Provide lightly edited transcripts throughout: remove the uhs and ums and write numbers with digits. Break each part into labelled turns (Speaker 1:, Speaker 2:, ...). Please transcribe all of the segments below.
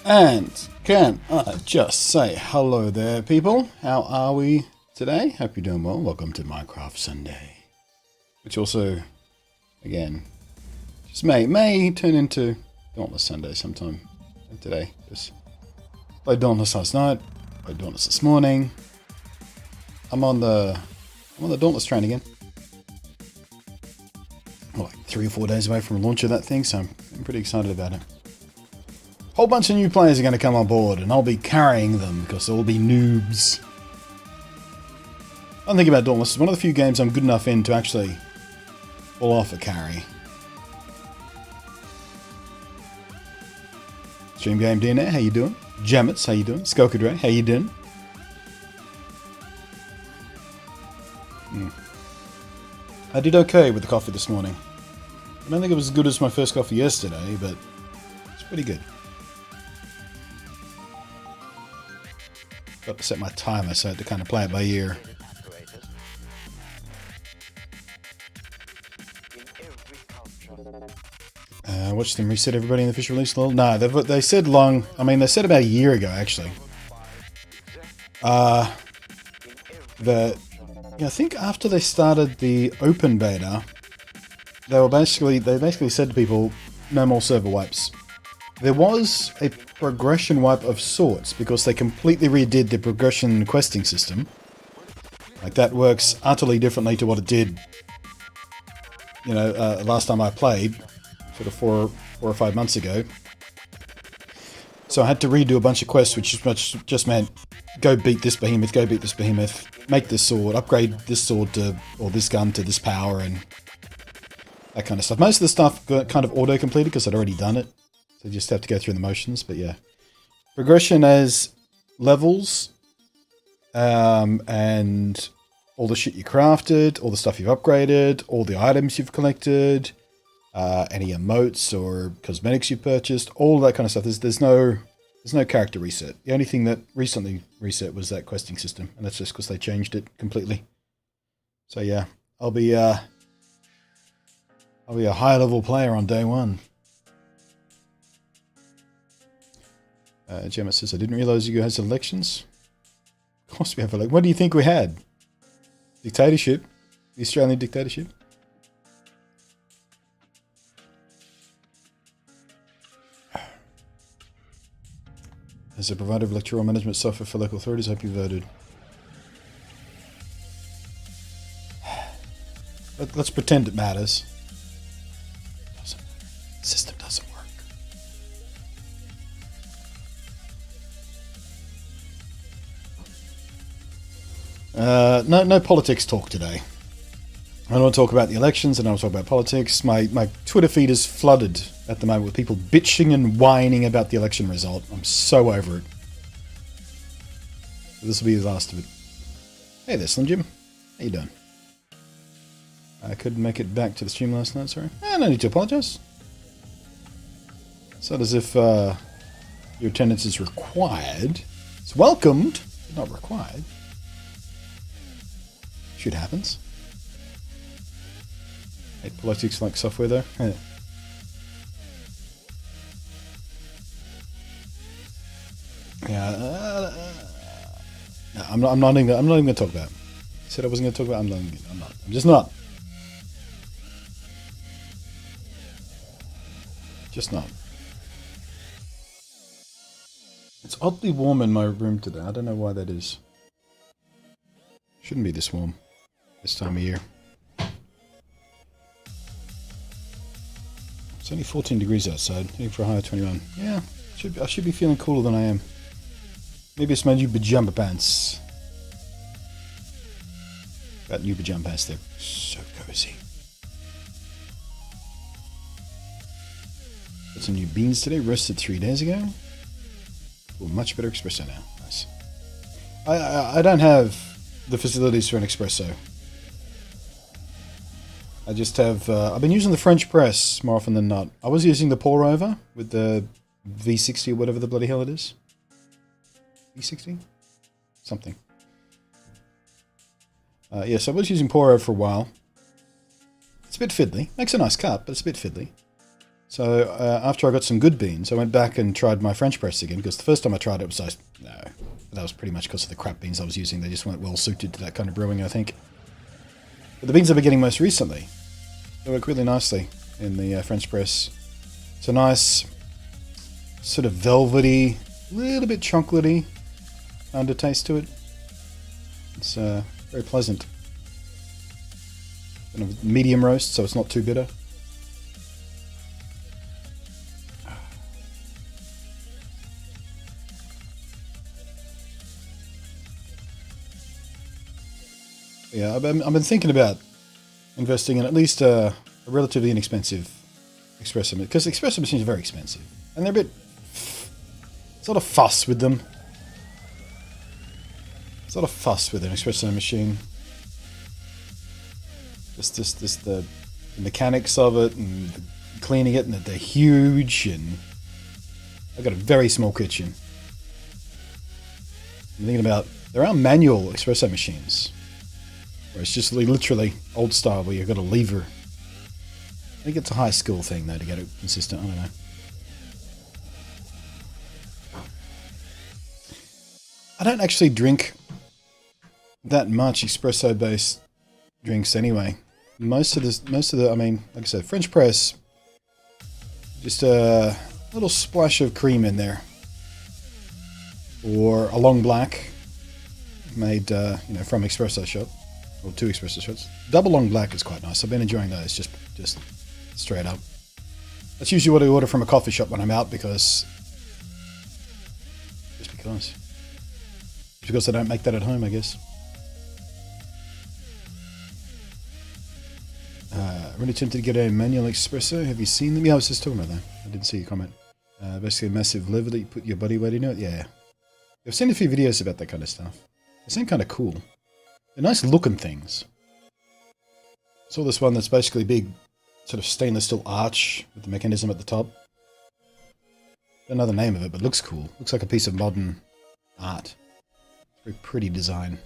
Speaker 1: And can I just say hello there, people? How are we today? Hope you're doing well. Welcome to Minecraft Sunday. Which also, again, just may turn into Dauntless Sunday sometime today. Just played Dauntless last night, played Dauntless this morning. I'm on the Dauntless train again. I'm like 3 or 4 days away from the launch of that thing, so I'm pretty excited about it. Whole bunch of new players are going to come on board, and I'll be carrying them because they'll be noobs. I'm thinking about Dauntless. It's one of the few games I'm good enough in to actually pull off a carry. Stream Game DNA, how you doing? Jamets, how you doing? Skulkadre, how you doing? I did okay with the coffee this morning. I don't think it was as good as my first coffee yesterday, but it's pretty good. Got to set my timer so I had to kind of play it by ear. Watch them reset everybody in the official release level. No, they said long. I mean, they said about a year ago actually. I think after they started the open beta, they basically said to people, no more server wipes. There was a progression wipe of sorts because they completely redid the progression questing system. Like, that works utterly differently to what it did, you know, last time I played, sort of four or 5 months ago. So I had to redo a bunch of quests, which just meant go beat this behemoth, go beat this behemoth, make this sword, upgrade this sword to, or this gun to this power, and that kind of stuff. Most of the stuff got kind of auto-completed because I'd already done it. So you just have to go through the motions, but yeah. Progression as levels, and all the shit you crafted, all the stuff you've upgraded, all the items you've collected, any emotes or cosmetics you've purchased, all that kind of stuff. There's no character reset. The only thing that recently reset was that questing system, and that's just because they changed it completely. So yeah, I'll be a high level player on day one. Gemma says, I didn't realize you guys had elections. Of course we have elections. What do you think we had? Dictatorship? The Australian dictatorship? As a provider of electoral management software for local authorities, I hope you voted. Let's pretend it matters. The system doesn't work. No politics talk today. I don't want to talk about the elections, and I don't want to talk about politics. My Twitter feed is flooded at the moment with people bitching and whining about the election result. I'm so over it. This will be the last of it. Hey there, Slim Jim. How you doing? I couldn't make it back to the stream last night, sorry. No need to apologize. It's not as if your attendance is required. It's welcomed, but not required. Shit happens. Hate politics like software though. Yeah. No, I'm not even going to talk about it. I said I wasn't going to talk about it. I'm not. I'm just not. Just not. It's oddly warm in my room today. I don't know why that is. Shouldn't be this warm this time of year. It's only 14 degrees outside, heading for a high of 21. Yeah, I should be feeling cooler than I am. Maybe it's my new pajama pants. Got new pajama pants, they're so cozy. Got some new beans today, roasted 3 days ago. Ooh, much better espresso now. Nice. I don't have the facilities for an espresso. I just have, I've been using the French press more often than not. I was using the pour over with the V60 or whatever the bloody hell it is. V60? Something. Yes, I was using pour over for a while. It's a bit fiddly. Makes a nice cup, but it's a bit fiddly. So after I got some good beans, I went back and tried my French press again, because the first time I tried it was like, no. That was pretty much because of the crap beans I was using. They just weren't well suited to that kind of brewing, I think. But the beans I've been getting most recently, they work really nicely in the French press. It's a nice, sort of velvety, little bit chocolatey undertaste to it. It's very pleasant. Kind of medium roast, so it's not too bitter. Yeah, I've been thinking about investing in at least a relatively inexpensive espresso machine, because espresso machines are very expensive, and they're a bit sort of fuss with them. Sort of fuss with an espresso machine. Just the mechanics of it and cleaning it, and they're huge, and I've got a very small kitchen. I'm thinking about, there are manual espresso machines. Where it's just literally old style where you've got a lever. I think it's a high skill thing though to get it consistent. I don't know. I don't actually drink that much espresso based drinks anyway. Most of the I mean, like I said, French press, just a little splash of cream in there. Or a long black made from espresso shop. Or 2 espresso shots. Double long black is quite nice. I've been enjoying those, just straight up. That's usually what I order from a coffee shop when I'm out, because I don't make that at home, I guess. Really tempted to get a manual espresso. Have you seen them? Yeah, I was just talking about that. I didn't see your comment. Basically a massive lever that you put your body weight in it. Yeah. I've seen a few videos about that kind of stuff. They seem kind of cool. They're nice looking things. I saw this one that's basically a big sort of stainless steel arch with the mechanism at the top. Don't know the name of it, but it looks cool. Looks like a piece of modern art. Very pretty design.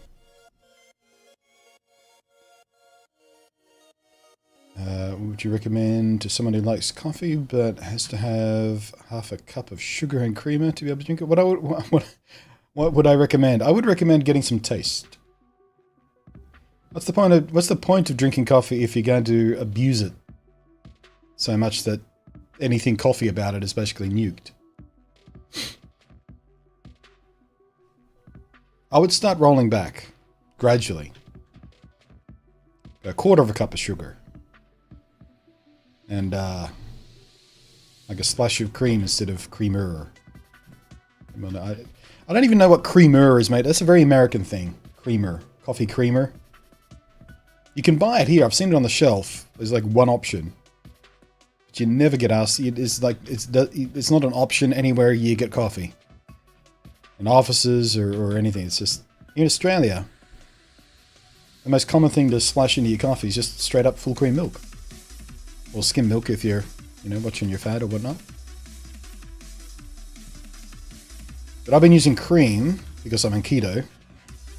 Speaker 1: Would you recommend to someone who likes coffee but has to have half a cup of sugar and creamer to be able to drink it? What would I recommend? I would recommend getting some taste. What's the point of drinking coffee if you're going to abuse it so much that anything coffee about it is basically nuked? I would start rolling back gradually. A quarter of a cup of sugar. And like a splash of cream instead of creamer. I don't even know what creamer is made. That's a very American thing. Creamer. Coffee creamer. You can buy it here. I've seen it on the shelf. There's like one option. But you never get asked. It's not an option anywhere you get coffee. In offices or anything. It's just, in Australia, the most common thing to splash into your coffee is just straight up full cream milk. Or skim milk if you're, watching your fat or whatnot. But I've been using cream because I'm on keto.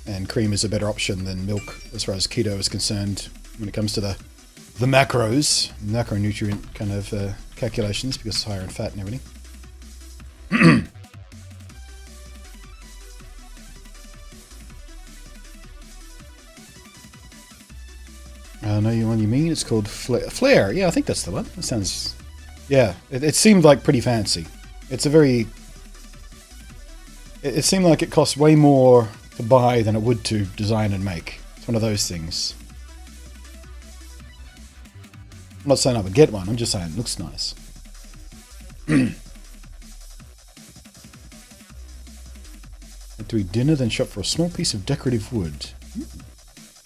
Speaker 1: And cream is a better option than milk as far as keto is concerned when it comes to the macronutrient kind of calculations, because it's higher in fat and everything. I know you one you mean. It's called Flare. Yeah, I think that's the one. That sounds... Yeah, it seemed like pretty fancy. It's a very... It seemed like it costs way more to buy than it would to design and make. It's one of those things. I'm not saying I would get one, I'm just saying it looks nice. Had to eat dinner, then shop for a small piece of decorative wood.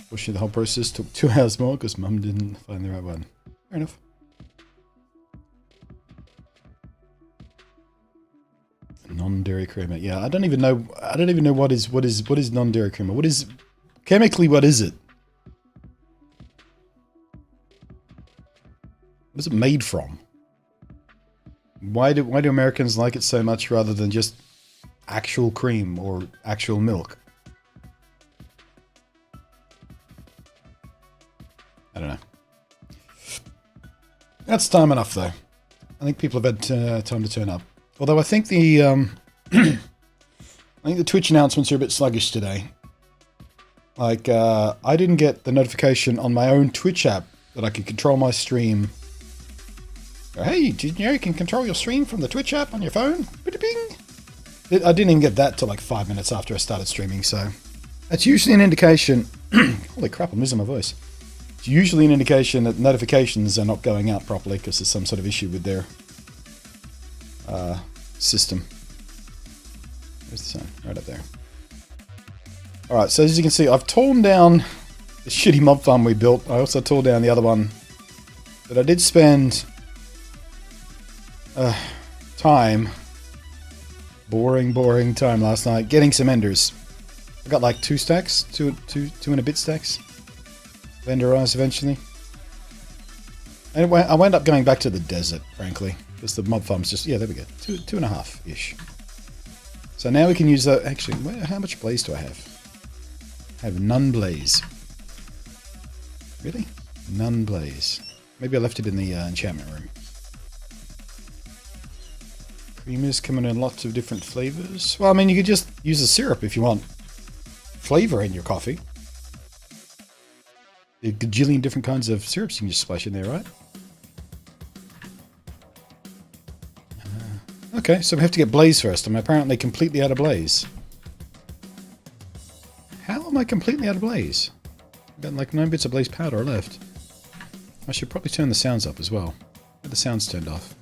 Speaker 1: Fortunately, the whole process took 2 hours more because Mum didn't find the right one. Fair enough. Non-dairy creamer. Yeah, I don't even know what is non-dairy creamer. What is it? What is it made from? Why do Americans like it so much rather than just actual cream or actual milk? I don't know. That's time enough though. I think people have had time to turn up. Although I think the I think the Twitch announcements are a bit sluggish today. Like, I didn't get the notification on my own Twitch app that I could control my stream. Hey, did you know you can control your stream from the Twitch app on your phone? Bing! I didn't even get that till like 5 minutes after I started streaming, so... That's usually an indication... Holy crap, I'm losing my voice. It's usually an indication that notifications are not going out properly because there's some sort of issue with their system. Where's the sign? Right up there. Alright, so as you can see, I've torn down the shitty mob farm we built. I also tore down the other one. But I did spend time, boring time last night, getting some enders. I got like 2 stacks, two and a bit stacks. Enderized eventually. And I wound up going back to the desert, frankly. Because the mob farm's just, yeah, there we go. 2.5-ish. So now we can use that. Actually, how much blaze do I have? I have none blaze. Really? None blaze. Maybe I left it in the enchantment room. Creamers coming in lots of different flavors. Well, I mean, you could just use the syrup if you want flavor in your coffee. A gajillion different kinds of syrups you can just splash in there, right? Okay, so we have to get blaze first. I'm apparently completely out of blaze. How am I completely out of blaze? I've got like 9 bits of blaze powder left. I should probably turn the sounds up as well. Get the sounds turned off.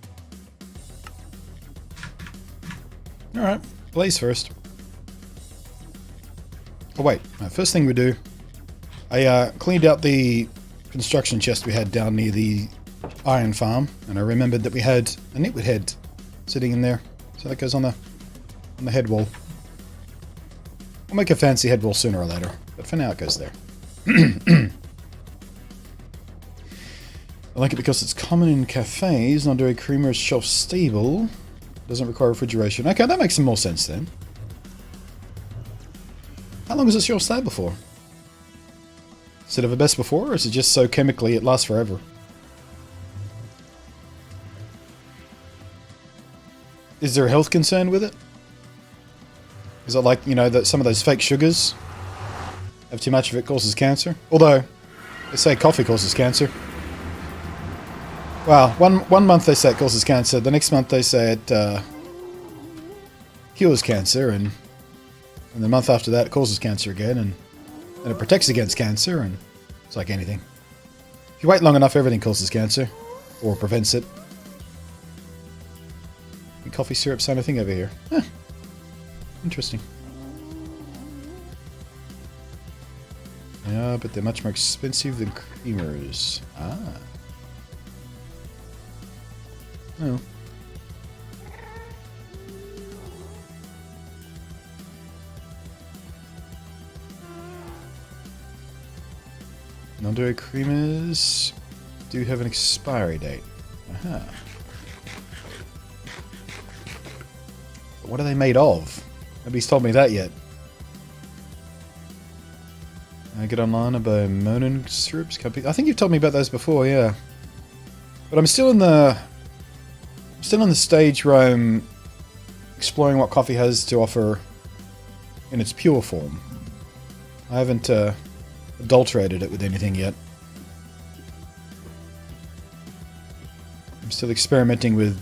Speaker 1: Alright, blaze first. Oh wait, first thing we do, I cleaned out the construction chest we had down near the iron farm, and I remembered that we had a nitwit head sitting in there. So that goes on the head wall. I'll make a fancy head wall sooner or later, but for now it goes there. I like it because it's common in cafes, non-dairy creamer is shelf stable, doesn't require refrigeration. Okay, that makes some more sense then. How long was this shelf stable for? Is it ever best before, or is it just so chemically it lasts forever? Is there a health concern with it? Is it like, you know, that some of those fake sugars have too much of it causes cancer? Although, they say coffee causes cancer. Well, one month they say it causes cancer, the next month they say it cures cancer, and the month after that it causes cancer again, and it protects against cancer, and it's like anything. If you wait long enough, everything causes cancer, or prevents it. And coffee syrup sign a thing over here. Huh. Interesting. Yeah, but they're much more expensive than creamers. Ah. Oh. Non-dairy creamers do have an expiry date. Aha. But what are they made of? Nobody's told me that yet. I get online about Monin syrups company. I think you've told me about those before, yeah. But I'm still in the stage where I'm exploring what coffee has to offer in its pure form. I haven't adulterated it with anything yet. I'm still experimenting with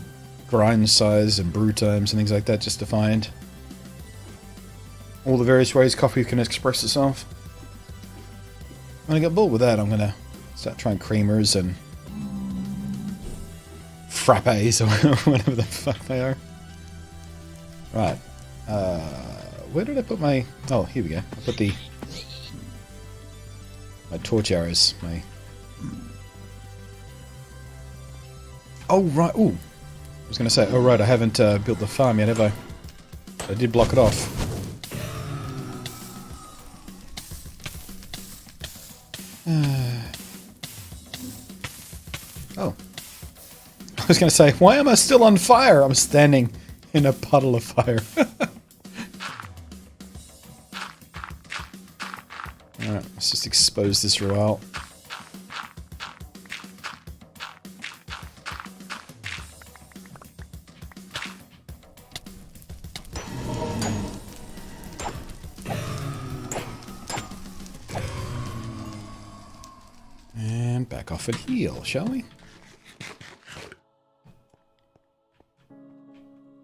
Speaker 1: grind size and brew times and things like that just to find all the various ways coffee can express itself. When I get bored with that, I'm gonna start trying creamers and frappes or whatever the fuck they are. Right. Where did I put my... Oh, here we go. I put my torch arrows. Oh, right. Ooh. I was going to say, oh, right, I haven't built the farm yet, have I? I did block it off. Oh. I was going to say, why am I still on fire? I'm standing in a puddle of fire. Alright, let's just expose this route. and back off and heal, shall we?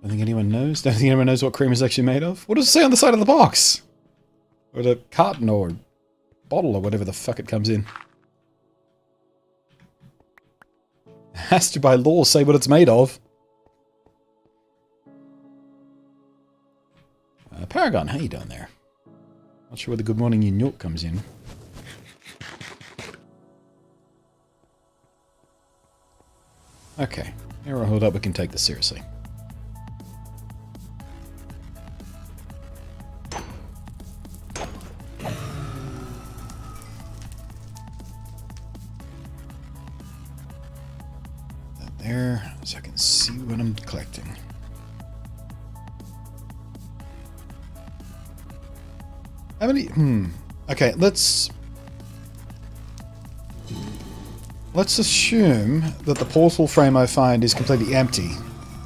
Speaker 1: Don't think anyone knows. Don't think anyone knows what cream is actually made of. What does it say on the side of the box? Or the carton or bottle or whatever the fuck it comes in. It has to by law say what it's made of. Paragon, how you doing there? Not sure where the good morning in York comes in. Okay, here we'll hold up, we can take this seriously. That there, so I can see what I'm collecting. How many? Okay, let's assume that the portal frame I find is completely empty.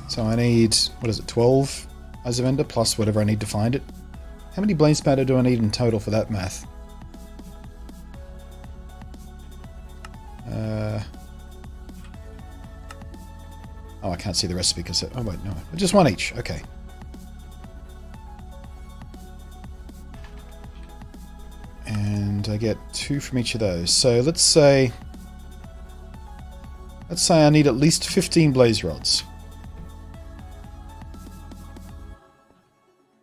Speaker 1: So I need, what is it, 12 as a vendor plus whatever I need to find it. How many blaze powder do I need in total for that math? Oh, I can't see the recipe because oh wait, no, just one each. Okay. And I get 2 from each of those. So let's say I need at least 15 blaze rods.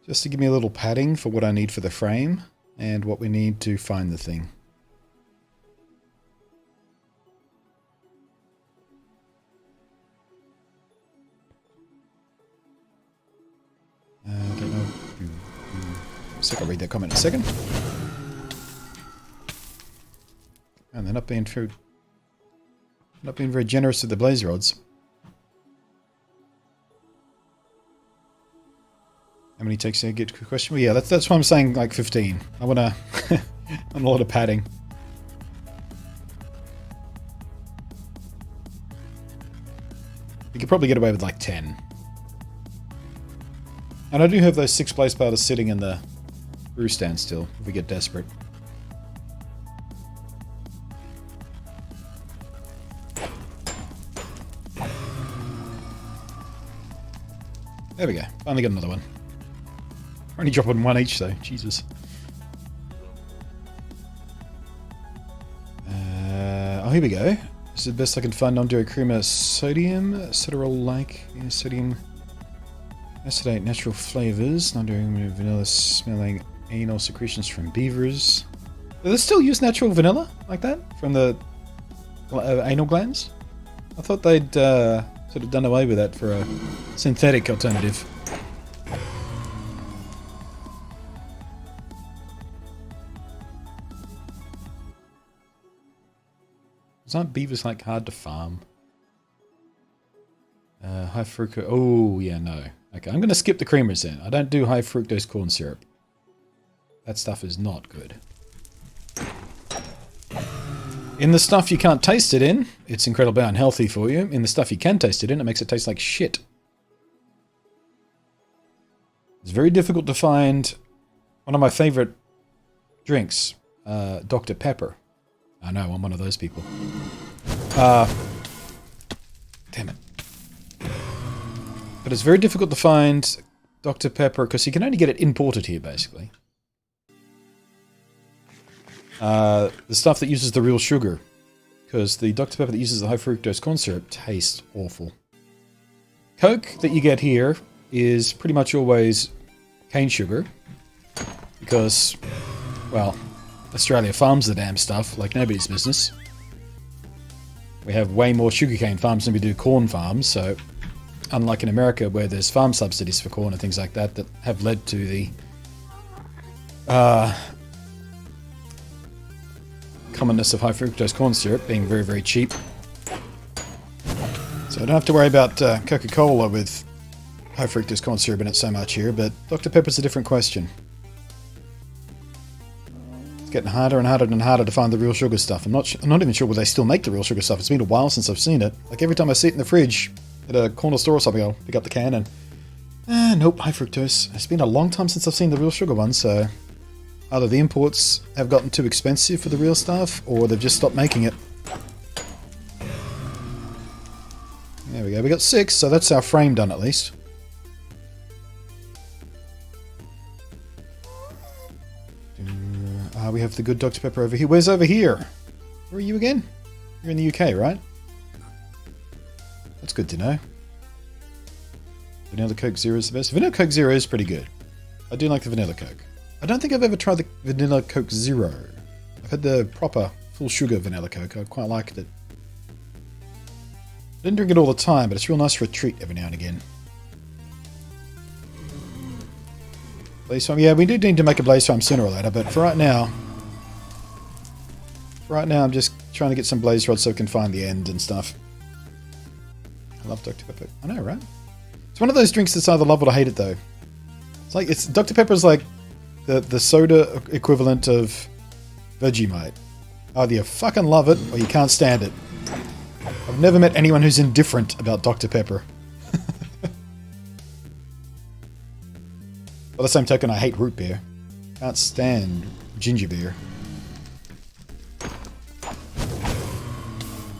Speaker 1: Just to give me a little padding for what I need for the frame and what we need to find the thing. I don't know. I'll read that comment in a second. And they're not being very generous with the blaze rods. How many takes to get to the question? Well, yeah, that's why I'm saying like 15. I want a lot of padding. You could probably get away with like 10. And I do have those 6 blaze powders sitting in the brew stand still, if we get desperate. There we go. Finally got another one. We're only dropping 1 each though. Jesus. Oh, here we go. This is the best I can find non-dairy creamer. Sodium, ceteral-like, yeah, sodium acetate, natural flavors, non-dairy vanilla smelling anal secretions from beavers. Do they still use natural vanilla like that from the anal glands? I thought they'd sort of done away with that for a synthetic alternative. Aren't beavers like hard to farm? High fructose. Oh yeah, no. Okay, I'm going to skip the creamers then. I don't do high fructose corn syrup. That stuff is not good. In the stuff you can't taste it in, it's incredibly unhealthy for you. In the stuff you can taste it in, it makes it taste like shit. It's very difficult to find one of my favorite drinks, Dr. Pepper. I know, I'm one of those people. Damn it. But it's very difficult to find Dr. Pepper, because you can only get it imported here, basically. The stuff that uses the real sugar. Because the Dr. Pepper that uses the high fructose corn syrup tastes awful. Coke that you get here is pretty much always cane sugar. Because, well, Australia farms the damn stuff like nobody's business. We have way more sugarcane farms than we do corn farms, so unlike in America where there's farm subsidies for corn and things like that that have led to the commonness of high fructose corn syrup being very, very cheap. So I don't have to worry about Coca-Cola with high fructose corn syrup in it so much here, but Dr. Pepper's a different question. It's getting harder and harder and harder to find the real sugar stuff. I'm not even sure whether they still make the real sugar stuff. It's been a while since I've seen it. Like every time I see it in the fridge at a corner store or something, I'll pick up the can and nope, high fructose. It's been a long time since I've seen the real sugar one, so either the imports have gotten too expensive for the real stuff, or they've just stopped making it. There we go. We got 6, so that's our frame done at least. We have the good Dr. Pepper over here. Where's over here? Where are you again? You're in the UK, right? That's good to know. Vanilla Coke Zero is the best. Vanilla Coke Zero is pretty good. I do like the Vanilla Coke. I don't think I've ever tried the Vanilla Coke Zero. I've had the proper full sugar Vanilla Coke. I quite liked it. I didn't drink it all the time, but it's real nice for a treat every now and again. Blaze Farm. Yeah, we do need to make a Blaze Farm sooner or later, but for right now... I'm just trying to get some blaze rods so we can find the end and stuff. I love Dr. Pepper. I know, right? It's one of those drinks that's either love it or hate it, though. It's like Dr. Pepper's like the soda equivalent of Vegemite. Either you fucking love it or you can't stand it. I've never met anyone who's indifferent about Dr. Pepper. By the same token, I hate root beer. Can't stand ginger beer.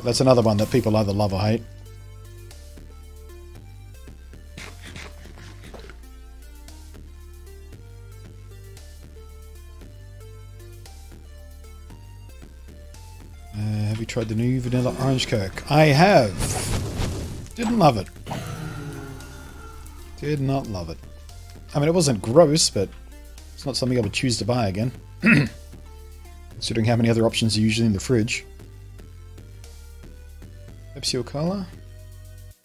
Speaker 1: That's another one that people either love or hate. Have you tried the new vanilla orange Coke? I have. Didn't love it. Did not love it. I mean, it wasn't gross, but it's not something I would choose to buy again. Considering how many other options are usually in the fridge. Pepsi or Cola?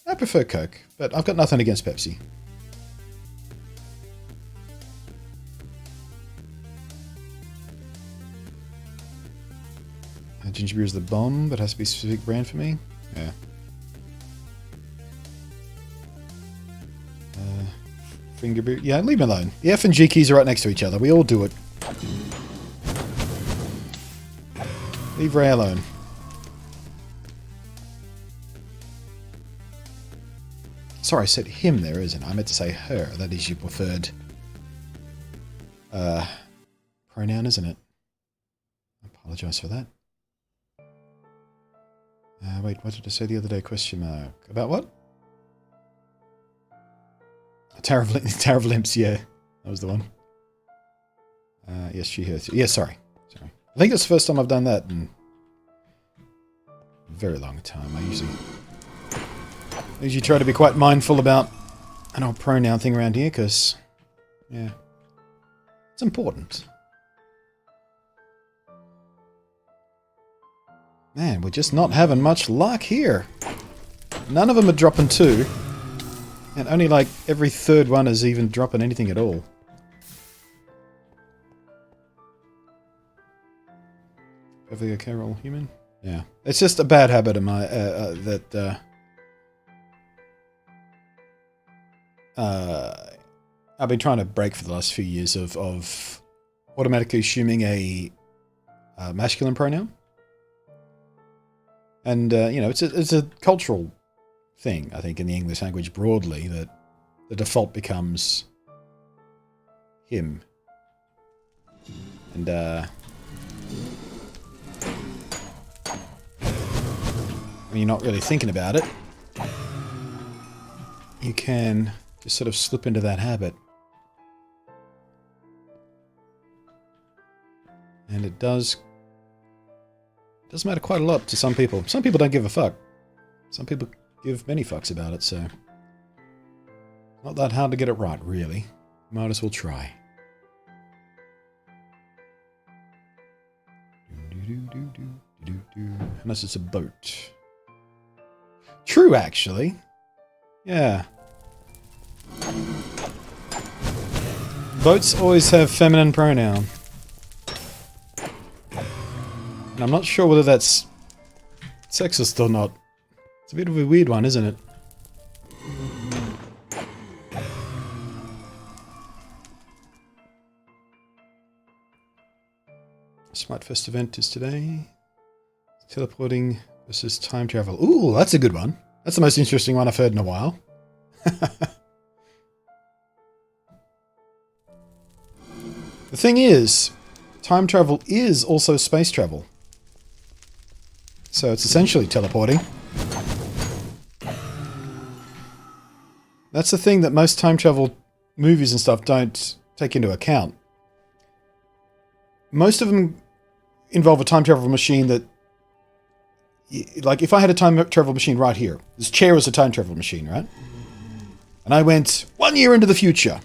Speaker 1: I prefer Coke, but I've got nothing against Pepsi. Ginger beer is the bomb, but has to be a specific brand for me. Yeah. Finger beer. Yeah, leave me alone. The F and G keys are right next to each other. We all do it. Leave Ray alone. Sorry, I said him there, isn't I? I meant to say her. That is your preferred pronoun, isn't it? I apologise for that. Wait, what did I say the other day? Question mark. About what? Tower of Limps, yeah. That was the one. Yes, she has. Yeah, sorry. I think it's the first time I've done that in a very long time. I usually try to be quite mindful about an old pronoun thing around here, because, yeah, it's important. Man, we're just not having much luck here. None of them are dropping 2. And only like every third one is even dropping anything at all. Perfectly okay, roll human? Yeah. It's just a bad habit of my, I've been trying to break for the last few years of automatically assuming a masculine pronoun. And, you know, it's a cultural thing, I think, in the English language broadly, that the default becomes him. And, when you're not really thinking about it, you can just sort of slip into that habit. And it does matter quite a lot to some people. Some people don't give a fuck. Some people give many fucks about it, so not that hard to get it right, really. Might as well try. Unless it's a boat. True, actually. Yeah. Boats always have feminine pronoun. And I'm not sure whether that's sexist or not. It's a bit of a weird one, isn't it? Smartfest event is today. Teleporting versus time travel. Ooh, that's a good one. That's the most interesting one I've heard in a while. The thing is, time travel is also space travel. So it's essentially teleporting. That's the thing that most time travel movies and stuff don't take into account. Most of them involve a time travel machine that... Like, if I had a time travel machine right here, this chair is a time travel machine, right? And I went 1 year into the future.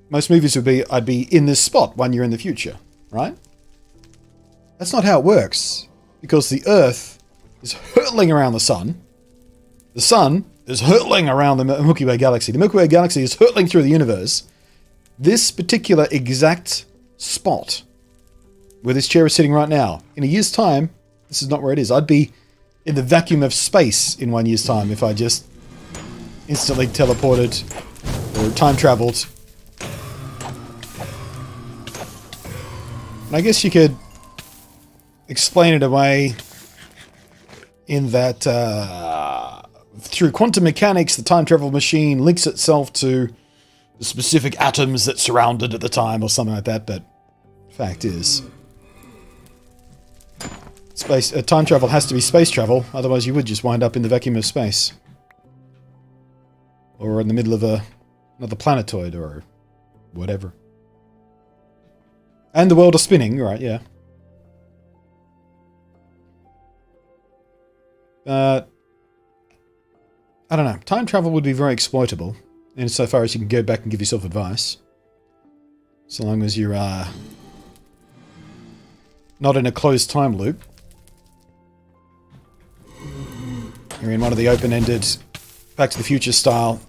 Speaker 1: Most movies would be, I'd be in this spot 1 year in the future, right? That's not how it works. Because the Earth is hurtling around the Sun. The Sun is hurtling around the Milky Way galaxy. The Milky Way galaxy is hurtling through the universe. This particular exact spot where this chair is sitting right now, in a year's time, this is not where it is. I'd be in the vacuum of space in 1 year's time if I just instantly teleported or time traveled. And I guess you could explain it away in that through quantum mechanics, the time travel machine links itself to the specific atoms that surrounded at the time or something like that, but fact is, time travel has to be space travel, otherwise you would just wind up in the vacuum of space. Or in the middle of another planetoid or whatever. And the world is spinning, right, yeah. But I don't know. Time travel would be very exploitable, insofar as you can go back and give yourself advice. So long as you're not in a closed time loop. You're in one of the open-ended, Back to the Future style,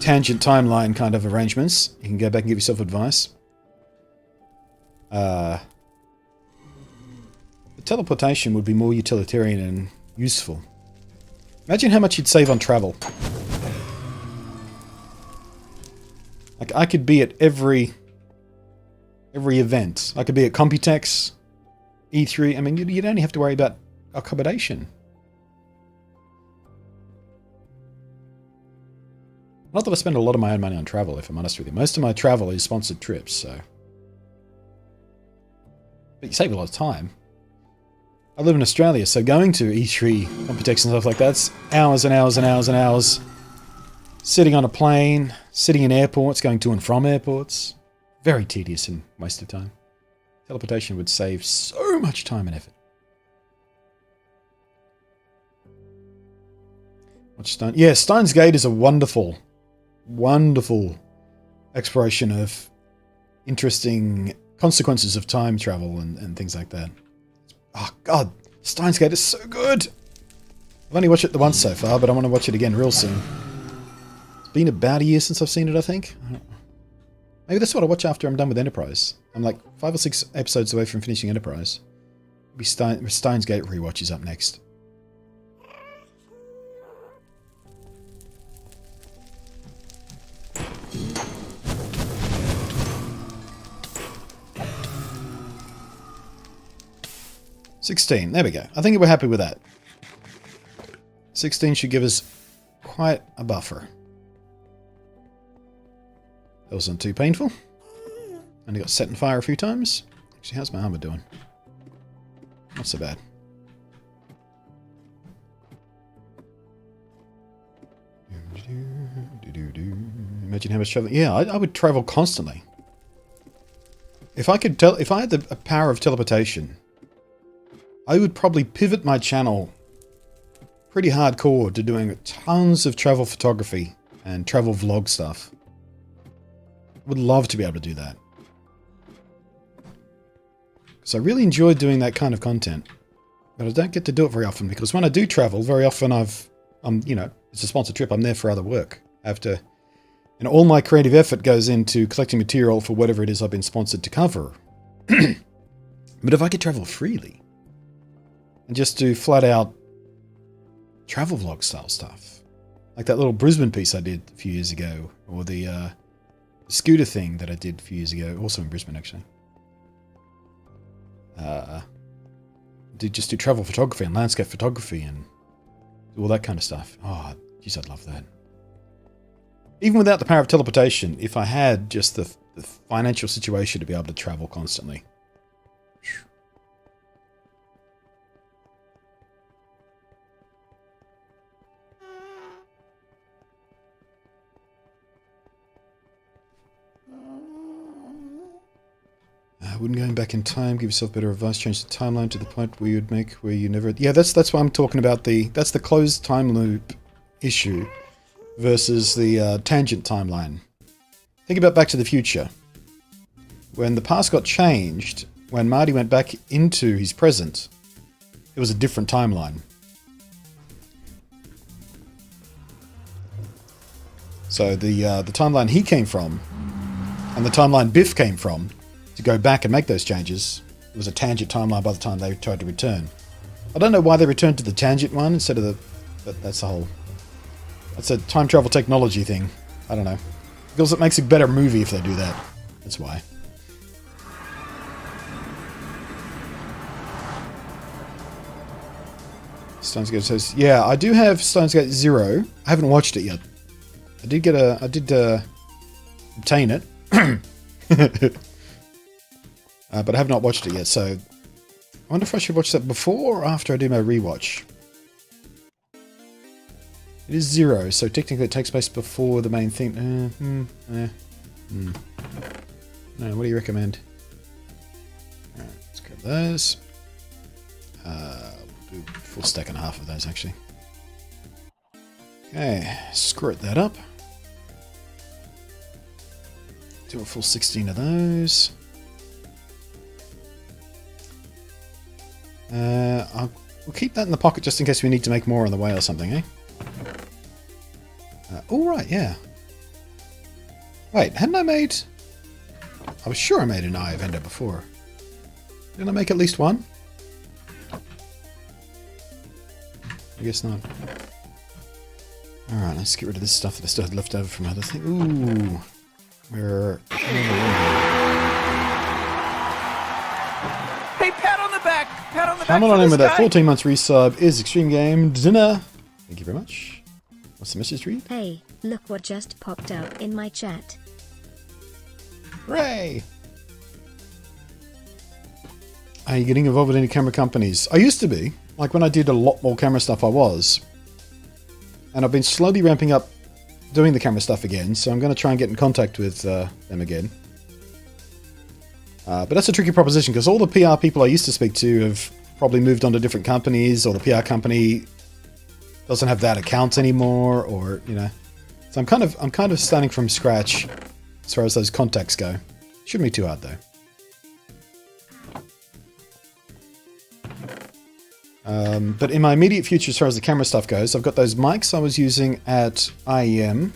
Speaker 1: tangent timeline kind of arrangements. You can go back and give yourself advice. The teleportation would be more utilitarian and useful. Imagine how much you'd save on travel. Like, I could be at every event. I could be at Computex, E3. I mean, you'd only have to worry about accommodation. Not that I spend a lot of my own money on travel, if I'm honest with you. Most of my travel is sponsored trips, so... But you save a lot of time. I live in Australia, so going to E3, Computex and stuff like that's hours and hours and hours and hours. Sitting on a plane, sitting in airports, going to and from airports. Very tedious and waste of time. Teleportation would save so much time and effort. What's Stein? Yeah, Steins Gate is a wonderful, wonderful exploration of interesting consequences of time travel and things like that. Oh god, Steins Gate is so good! I've only watched it the once so far, but I want to watch it again real soon. It's been about a year since I've seen it, I think. Maybe that's what I'll watch after I'm done with Enterprise. I'm like 5 or 6 episodes away from finishing Enterprise. Maybe Steins Gate rewatch is up next. $16. There we go. I think we're happy with that. 16 should give us quite a buffer. That wasn't too painful. Only got set on fire a few times. Actually, how's my armor doing? Not so bad. Imagine how much travel. Yeah, I would travel constantly. If I could if I had the power of teleportation, I would probably pivot my channel pretty hardcore to doing tons of travel photography and travel vlog stuff. Would love to be able to do that. Because I really enjoy doing that kind of content. But I don't get to do it very often because when I do travel, very often you know, it's a sponsored trip. I'm there for other work. I have to, and all my creative effort goes into collecting material for whatever it is I've been sponsored to cover. But if I could travel freely and just do flat out travel vlog style stuff, like that little Brisbane piece I did a few years ago, or the scooter thing that I did a few years ago, also in Brisbane actually. Just do travel photography and landscape photography and all that kind of stuff. Oh, geez, I'd love that. Even without the power of teleportation, if I had just the financial situation to be able to travel constantly. Wouldn't going back in time give yourself better advice? Change the timeline to the point where you'd make where you never. Yeah, that's what I'm talking about. That's the closed time loop issue versus the tangent timeline. Think about Back to the Future. When the past got changed, when Marty went back into his present, it was a different timeline. So the timeline he came from, and the timeline Biff came from, to go back and make those changes, it was a tangent timeline by the time they tried to return. I don't know why they returned to the tangent one instead of the... But that's the whole... That's a time travel technology thing. I don't know. Because it makes a better movie if they do that. That's why. Steins Gate says, yeah, I do have Steins Gate 0. I haven't watched it yet. I did obtain it. But I have not watched it yet, so... I wonder if I should watch that before or after I do my rewatch. It is 0, so technically it takes place before the main thing. No, what do you recommend? Alright, let's grab those. We'll do a full stack and a half of those, actually. Okay, squirt that up. Do a full 16 of those. We'll keep that in the pocket just in case we need to make more on the way or something, eh? Oh, right, yeah. Wait, hadn't I made... I was sure I made an Eye of Ender before. Didn't I make at least one? I guess not. Alright, let's get rid of this stuff that I still had left over from other things. Ooh. We're...
Speaker 2: Hey, pat on the back! Pat on the back!
Speaker 1: Coming on in with that 14 months resub is Extreme Game Dinner. Thank you very much. What's the message read?
Speaker 3: Hey, look what just popped out in my chat.
Speaker 1: Hooray! Are you getting involved with any camera companies? I used to be. Like when I did a lot more camera stuff, I was. And I've been slowly ramping up doing the camera stuff again, so I'm going to try and get in contact with them again. But that's a tricky proposition, because all the PR people I used to speak to have probably moved on to different companies, or the PR company doesn't have that account anymore, or, you know. So I'm kind of starting from scratch as far as those contacts go. Shouldn't be too hard, though. But in my immediate future, as far as the camera stuff goes, I've got those mics I was using at IEM.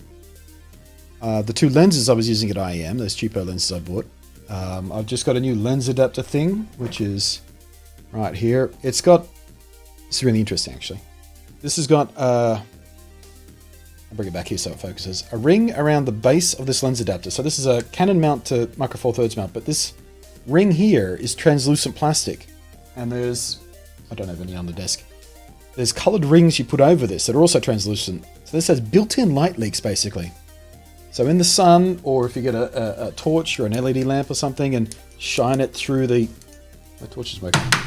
Speaker 1: The two lenses I was using at IEM, those cheapo lenses I bought. I've just got a new lens adapter thing, which is right here. It's got... This is really interesting, actually. This has got... I'll bring it back here so it focuses. A ring around the base of this lens adapter. So this is a Canon mount to Micro Four Thirds mount, but this ring here is translucent plastic. And there's... I don't have any on the desk. There's coloured rings you put over this that are also translucent. So this has built-in light leaks, basically. So in the sun, or if you get a torch or an LED lamp or something and shine it through the... My torch is working. I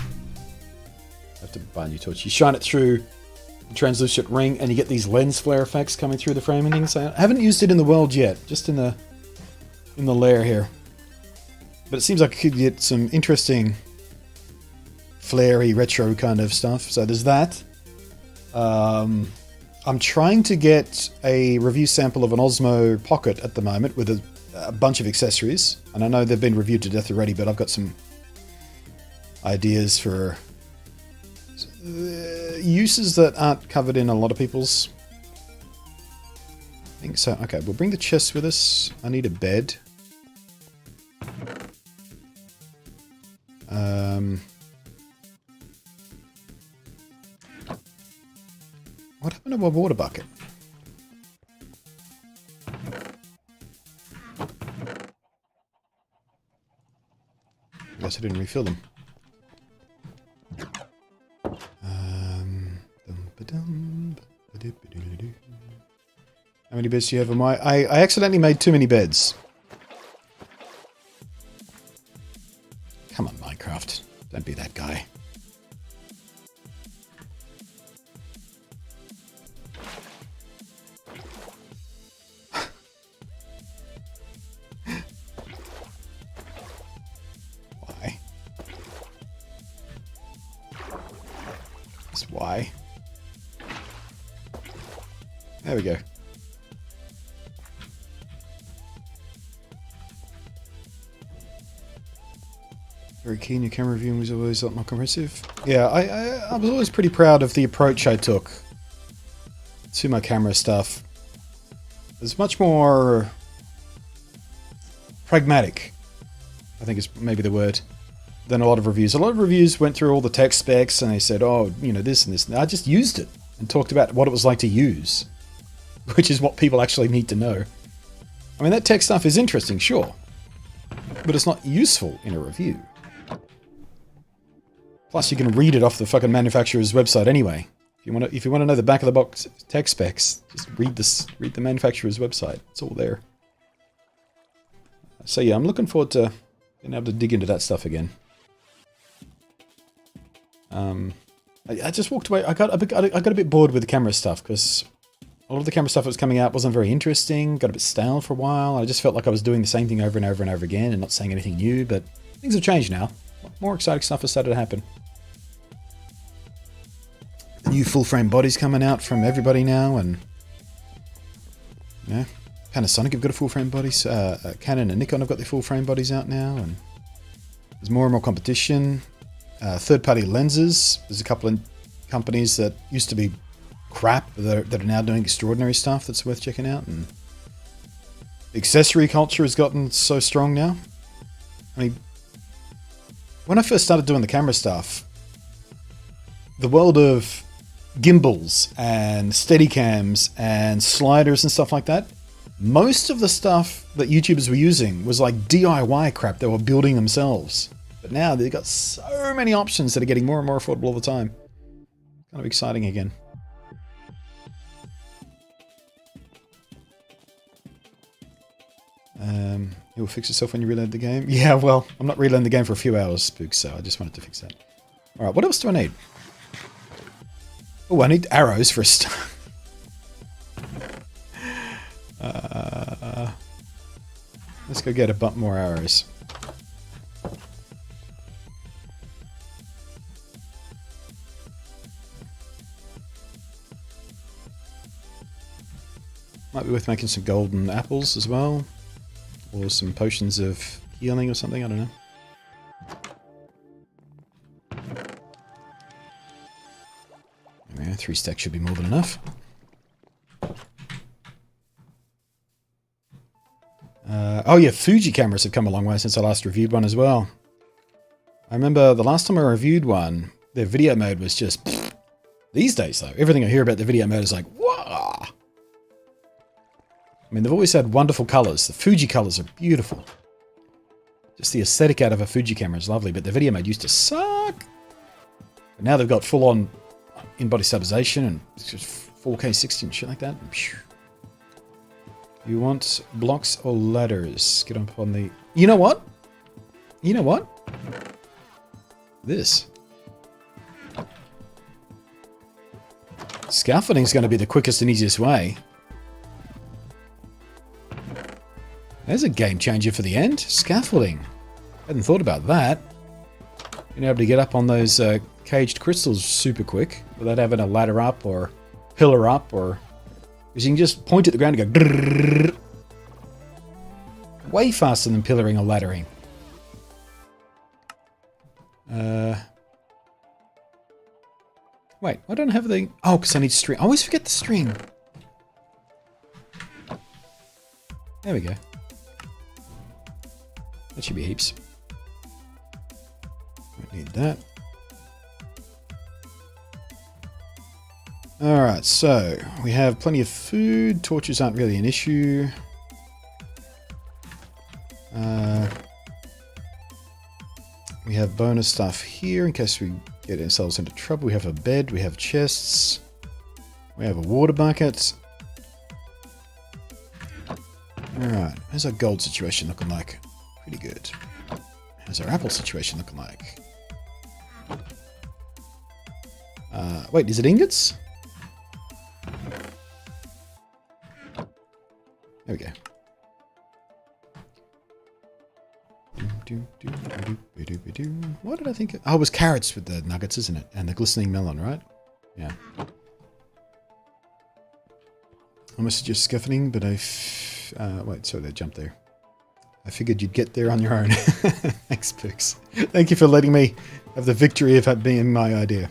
Speaker 1: have to buy a new torch. You shine it through the translucent ring and you get these lens flare effects coming through the frame and things. I haven't used it in the world yet, just in the lair here. But it seems like I could get some interesting flary retro kind of stuff. So there's that. I'm trying to get a review sample of an Osmo Pocket at the moment with a bunch of accessories. And I know they've been reviewed to death already, but I've got some ideas for uses that aren't covered in a lot of people's things. So, okay, we'll bring the chest with us. I need a bed. What happened to my water bucket? I guess I didn't refill them. How many beds do you have on my... I accidentally made too many beds. Come on, Minecraft. Don't be that guy. That's why. There we go. Very keen. Your camera reviewing was always a lot more comprehensive. Yeah, I was always pretty proud of the approach I took to my camera stuff. It's much more pragmatic, I think is maybe the word, than a lot of reviews. A lot of reviews went through all the tech specs and they said, oh, you know, this and this. And I just used it and talked about what it was like to use, which is what people actually need to know. I mean, that tech stuff is interesting, sure, but it's not useful in a review. Plus, you can read it off the fucking manufacturer's website anyway. If you want to know the back of the box tech specs, just read the manufacturer's website. It's all there. So yeah, I'm looking forward to being able to dig into that stuff again. I just walked away. I got a bit bored with the camera stuff because a lot of the camera stuff that was coming out wasn't very interesting. Got a bit stale for a while. I just felt like I was doing the same thing over and over and over again and not saying anything new. But things have changed now. More exciting stuff has started to happen. The new full-frame bodies coming out from everybody now, and yeah, Panasonic have got a full-frame bodies. Canon and Nikon have got their full-frame bodies out now, and there's more and more competition. Third-party lenses. There's a couple of companies that used to be crap that are now doing extraordinary stuff that's worth checking out. And the accessory culture has gotten so strong now. I mean, when I first started doing the camera stuff, the world of gimbals and steadicams and sliders and stuff like that, most of the stuff that YouTubers were using was like DIY crap they were building themselves. But now they've got so many options that are getting more and more affordable all the time. Kind of exciting again. It will fix itself when you reload the game. Yeah, well, I'm not reloading the game for a few hours, Spook, so I just wanted to fix that. Alright, what else do I need? Oh, I need arrows for a start. Let's go get a bunch more arrows. Might be worth making some golden apples as well. Or some potions of healing or something, I don't know. Yeah, 3 stacks should be more than enough. Oh yeah, Fuji cameras have come a long way since I last reviewed one as well. I remember the last time I reviewed one, their video mode was just... Pfft. These days though, everything I hear about the video mode is like, wow! I mean, they've always had wonderful colours. The Fuji colours are beautiful. Just the aesthetic out of a Fuji camera is lovely, but the video mode used to suck. But now they've got full-on in-body stabilization and it's just 4K 60 and shit like that. You want blocks or ladders? Get up on the... You know what? You know what? This. Scaffolding is going to be the quickest and easiest way. There's a game changer for the end. Scaffolding. Hadn't thought about that. Being able to get up on those caged crystals super quick without having a ladder up or pillar up, or because you can just point at the ground and go grrrr, way faster than pillaring or laddering. Wait, why don't I have the... Oh, because I need string. I always forget the string. There we go. That should be heaps. Don't need that. Alright, so we have plenty of food. Torches aren't really an issue. We have bonus stuff here in case we get ourselves into trouble. We have a bed, we have chests, we have a water bucket. Alright, how's our gold situation looking like? Pretty good. How's our apple situation looking like? Wait, is it ingots? There we go. What did I think? Oh, it was carrots with the nuggets, isn't it? And the glistening melon, right? Yeah. I must suggest scaffolding, but wait, sorry, they jumped there. I figured you'd get there on your own. Thanks, Pix. Thank you for letting me have the victory of being my idea.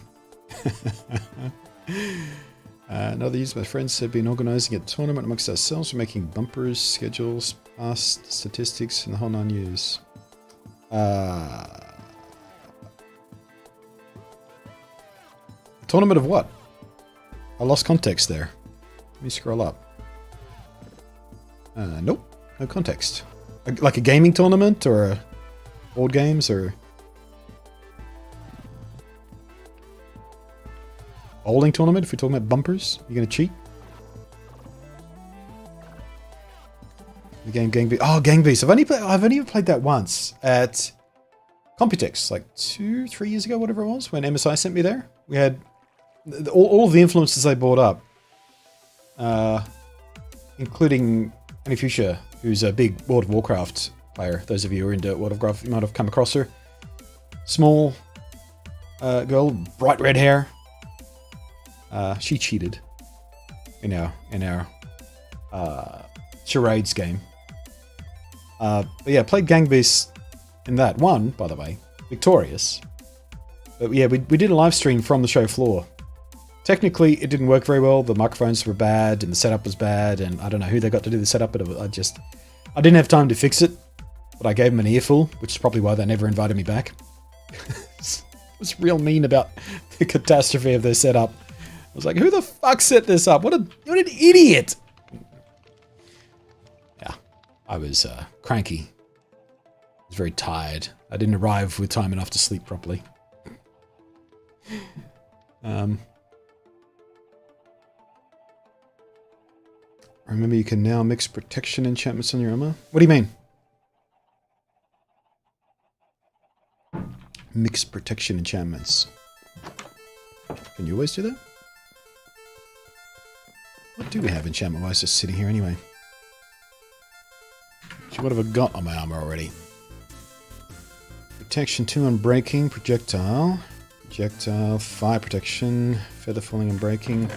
Speaker 1: Another use my friends have been organising a tournament amongst ourselves for making bumpers, schedules, past statistics, and the whole 9 years. A tournament of what? I lost context there. Let me scroll up. Nope, no context. Like a gaming tournament or a board games or bowling tournament? If we're talking about bumpers, you're gonna cheat? The game Gang Beast. Oh, Gang Beast. I've only played that once at Computex, like 2-3 years ago, whatever it was, when MSI sent me there. We had all of the influences they brought up, including Annie Fuchsia, who's a big World of Warcraft player. Those of you who are into World of Warcraft, you might have come across her. Small girl, bright red hair. She cheated in our charades game. But yeah, played Gang Beast in that. Won, by the way. Victorious. But yeah, we did a live stream from the show floor. Technically, it didn't work very well. The microphones were bad, and the setup was bad, and I don't know who they got to do the setup, but I didn't have time to fix it. But I gave them an earful, which is probably why they never invited me back. It was real mean about the catastrophe of their setup. I was like, who the fuck set this up? What an idiot! Yeah, I was cranky. I was very tired. I didn't arrive with time enough to sleep properly. Remember, you can now mix protection enchantments on your armor. What do you mean? Mix protection enchantments. Can you always do that? What do we have enchantment-wise just sitting here anyway? So what have I got on my armor already? Protection 2 on breaking, projectile. Projectile, fire protection, feather falling and breaking.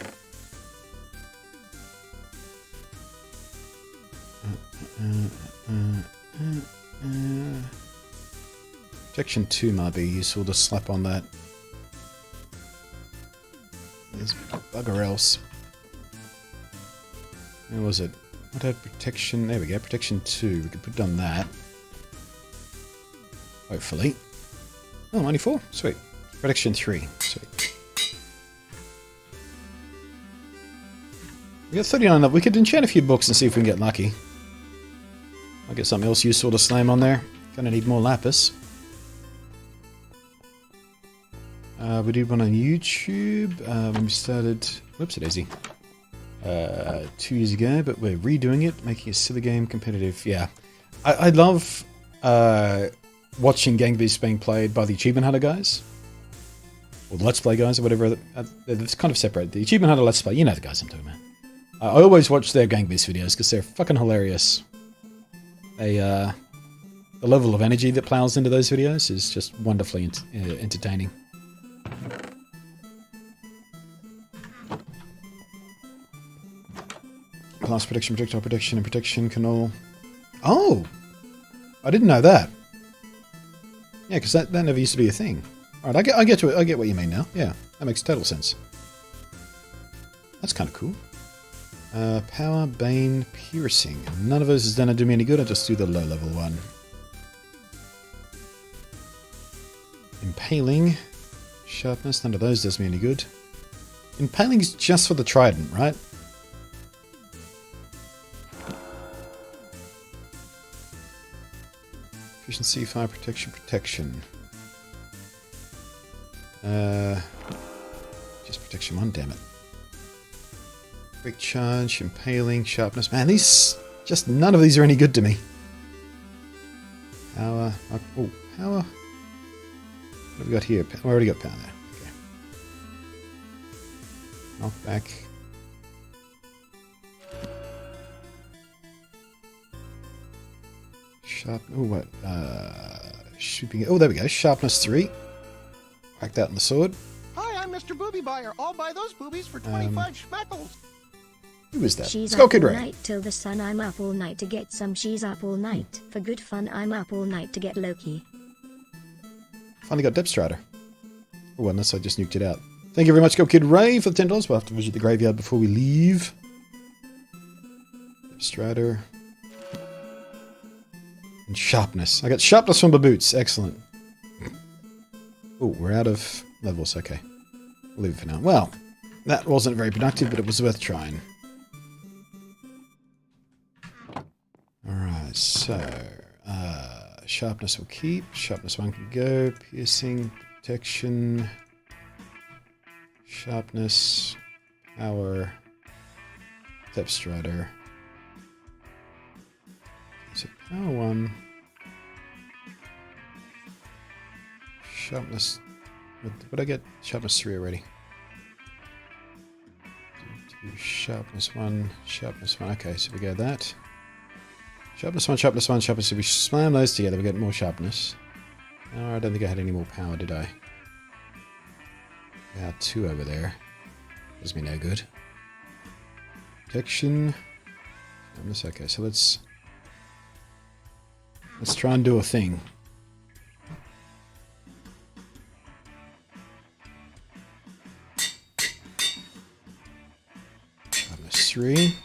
Speaker 1: Protection 2 might be useful to slap on that. There's bugger else. Where was it? What had protection? There we go, protection 2. We could put it on that. Hopefully. Oh, 94. Sweet. Protection 3. Sweet. We got 39 up. We could enchant a few books and see if we can get lucky. I'll get something else useful to slam on there. Gonna need more lapis. We did one on YouTube when we started. Whoops, daisy. 2 years ago, but we're redoing it, making a silly game competitive. Yeah, I love watching Gang Beasts being played by the Achievement Hunter guys, or the Let's Play guys, or whatever. It's kind of separate. The Achievement Hunter Let's Play, you know the guys I'm talking about. I always watch their Gang Beasts videos because they're fucking hilarious. The level of energy that plows into those videos is just wonderfully entertaining. Class protection, projectile protection, and protection can all... Oh! I didn't know that. Yeah, because that never used to be a thing. Alright, I get to it. I get what you mean now. Yeah, that makes total sense. That's kind of cool. Power, Bane, Piercing. None of those is going to do me any good. I'll just do the low level one. Impaling. Sharpness. None of those does me any good. Impaling is just for the trident, right? Efficiency, fire protection, protection. Just protection 1, damn it. Quick charge, impaling, sharpness. Man, these... just none of these are any good to me. Power. Oh, power. What have we got here? We already got power there. Okay. Knockback. Sharp. Oh, what? Shooting. Oh, there we go. Sharpness 3. Crack that on the sword.
Speaker 4: Hi, I'm Mr.
Speaker 2: Mr. Booby Buyer. I'll buy those boobies for 25 schmeckles.
Speaker 1: Who is that?
Speaker 3: She's
Speaker 1: Let's go,
Speaker 3: up
Speaker 1: Kid
Speaker 3: all
Speaker 1: Ray.
Speaker 3: night till the sun. I'm up all night to get some. She's up all night for good fun. I'm up all night to get Loki.
Speaker 1: Finally got Depth Strider. Oh, unless I just nuked it out. Thank you very much, Go Kid Ray, for the $10. We'll have to visit the graveyard before we leave. Depth Strider. And Sharpness. I got Sharpness from the boots. Excellent. Oh, we're out of levels. Okay. We'll leave it for now. Well, that wasn't very productive, but it was worth trying. Alright, so... Sharpness will keep. Sharpness 1 can go. Piercing, protection... Sharpness, power, Depth Strider. So power 1. Sharpness. What did I get? Sharpness 3 already. Sharpness 1, Sharpness 1. Okay, so we get that. Sharpness 1, Sharpness 1, Sharpness 2. We slam those together, we get more sharpness. Oh, I don't think I had any more power, did I? Power 2 over there. Does me no good. Protection. Okay, so let's try and do a thing. Sharpness 3.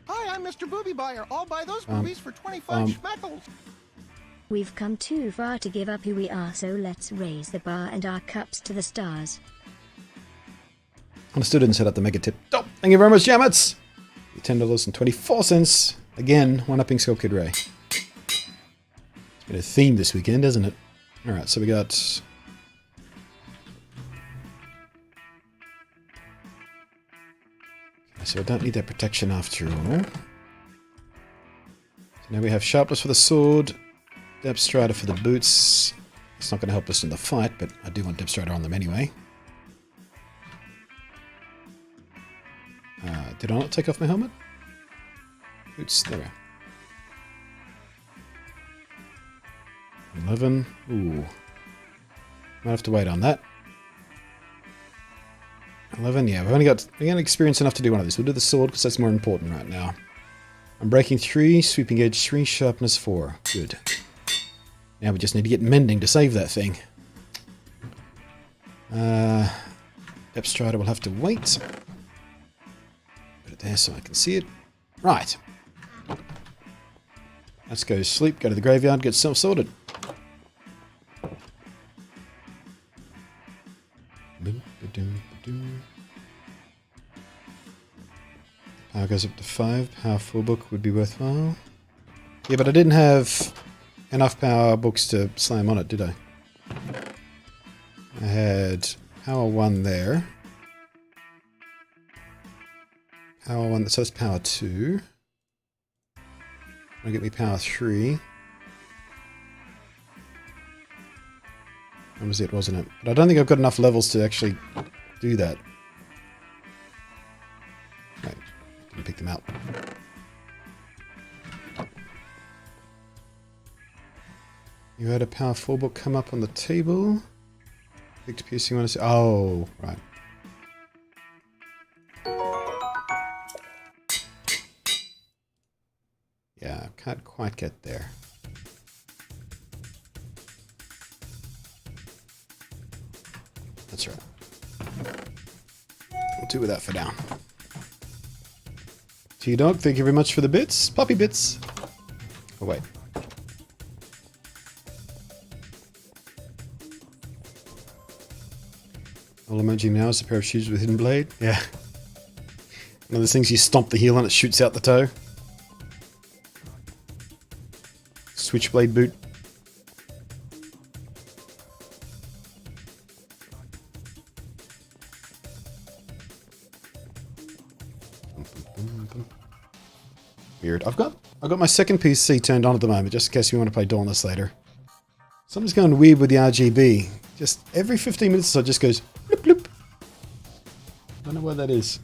Speaker 2: Hi, I'm Mr. Booby Buyer. I'll buy those boobies for 25 schmeckles.
Speaker 3: We've come too far to give up who we are, so let's raise the bar and our cups to the stars.
Speaker 1: Understood and set up the mega tip. Oh, thank you very much, Jamets! $10.24. Again, one-upping Skull Kid Ray. It's been a theme this weekend, hasn't it? Alright, so we got... So I don't need that protection after all. So now we have Sharpness for the sword, Depth Strider for the boots. It's not going to help us in the fight, but I do want Depth Strider on them anyway. Did I not take off my helmet? Boots, there we go. 11. Ooh. Might have to wait on that. 11, yeah, we've only got experience enough to do one of these. We'll do the sword because that's more important right now. I'm breaking 3, sweeping edge 3, sharpness 4. Good. Now we just need to get mending to save that thing. Depth Strider will have to wait. Put it there so I can see it. Right. Let's go sleep, go to the graveyard, get self sorted. Power goes up to 5. Power 4 book would be worthwhile. Yeah, but I didn't have enough power books to slam on it, did I? I had power 1 there. Power 1, so that's power 2. That'll get me power 3. That was it, wasn't it? But I don't think I've got enough levels to actually do that. Right, didn't pick them out. You had a power 4 book come up on the table. Picked piercing one. Oh, right. Yeah, I can't quite get there. That's right. We'll do with that for now. T-Dog, thank you very much for the bits. Puppy bits. Oh, wait. All I'm imagining now is a pair of shoes with hidden blade. Yeah. One of those things you stomp the heel and it shoots out the toe. Switchblade boot. Weird. I've got my second PC turned on at the moment, just in case you want to play Dauntless later. Something's going weird with the RGB. Just every 15 minutes or so, it just goes bloop bloop. Don't know why that is.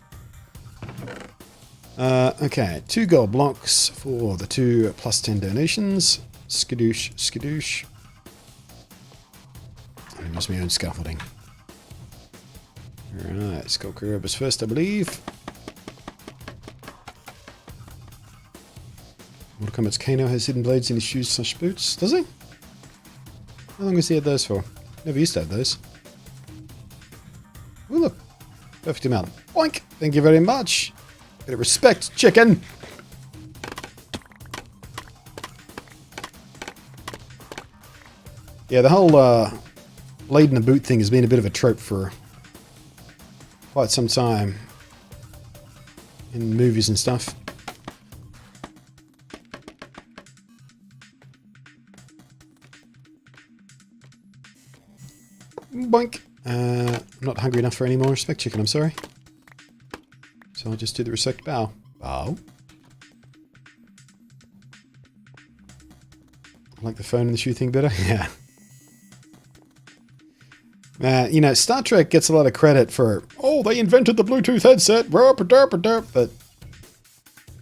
Speaker 1: Okay, 2 gold blocks for the 2 plus 10 donations. Skadoosh, skadoosh. And use my own scaffolding. Alright, Skull Rober's first, I believe. Mortal Kombat's Kano has hidden blades in his shoes / boots. Does he? How long has he had those for? Never used to have those. Oh look. Perfect amount. Boink! Thank you very much. Bit of respect, chicken! Yeah, the whole blade in the boot thing has been a bit of a trope for quite some time in movies and stuff. Boink! I'm not hungry enough for any more respect chicken, I'm sorry. So I'll just do the respect bow. Bow. I like the phone and the shoe thing better? Yeah. You know, Star Trek gets a lot of credit for, oh, they invented the Bluetooth headset, but,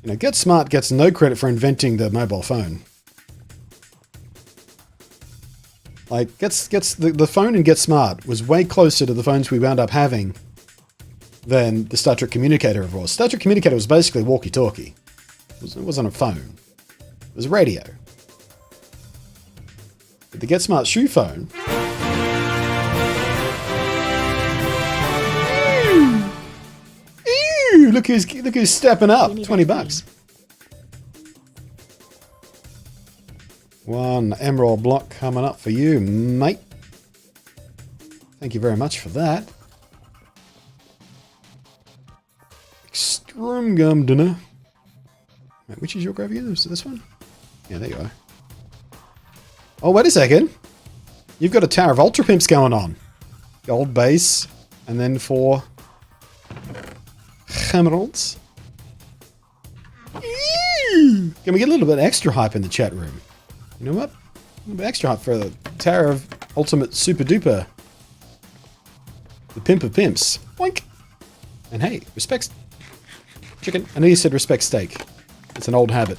Speaker 1: you know, Get Smart gets no credit for inventing the mobile phone. Like, the phone in Get Smart was way closer to the phones we wound up having than the Star Trek communicator ever was. Star Trek communicator was basically a walkie-talkie. It wasn't a phone. It was a radio. But the Get Smart shoe phone... Ew! Look who's stepping up. 20 bucks. One emerald block coming up for you, mate. Thank you very much for that. Extreme gum dinner. Wait, which is your grave again? Is it this one? Yeah, there you are. Oh, wait a second. You've got a Tower of Ultra Pimps going on. Gold base, and then 4 emeralds. Can we get a little bit extra hype in the chat room? You know what? A little bit extra hype for the Tower of Ultimate Super Duper. The Pimp of Pimps. Boink! And hey, respect chicken. I know you said respect steak. It's an old habit.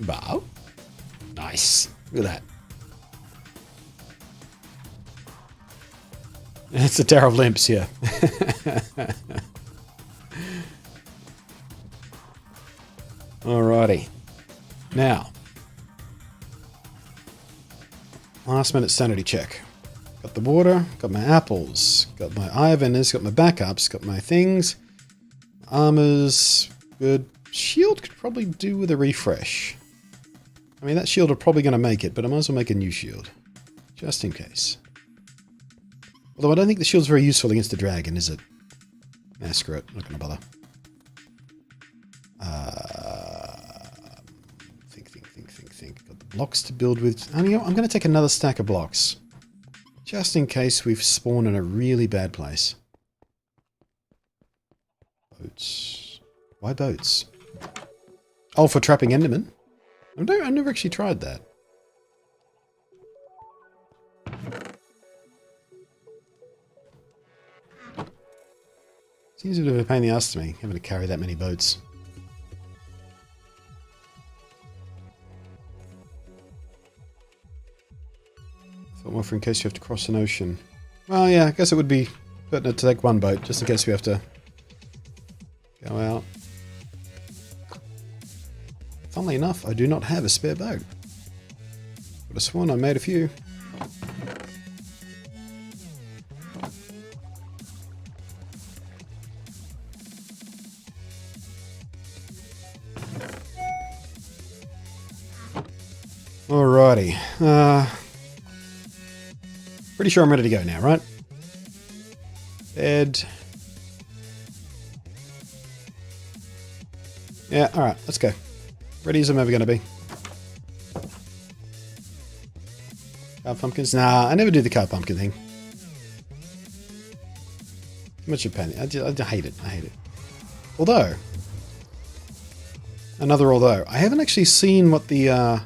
Speaker 1: Bow. Nice. Look at that. It's the Tower of Limps, yeah. Alrighty. Now. Last minute sanity check. Got the water, got my apples, got my Ivaners, got my backups, got my things. Armors, good. Shield could probably do with a refresh. I mean, that shield are probably going to make it, but I might as well make a new shield. Just in case. Although I don't think the shield's very useful against a dragon, is it? Nah, screw it. Not going to bother. Think. Got the blocks to build with. Oh, you know, I'm going to take another stack of blocks. Just in case we've spawned in a really bad place. Boats. Why boats? Oh, for trapping Endermen? I've never actually tried that. Seems a bit of a pain in the ass to me, having to carry that many boats. Thought more for in case you have to cross an ocean. Well, yeah, I guess it would be pertinent to take one boat, just in case we have to go out. Funnily enough, I do not have a spare boat. Would have sworn I made a few. Alrighty. Pretty sure I'm ready to go now, right? Bed. Yeah, alright, let's go. Ready as I'm ever going to be. Carved pumpkins? Nah, I never do the carved pumpkin thing. Too much of a pain. I hate it. I hate it. Although, I haven't actually seen what the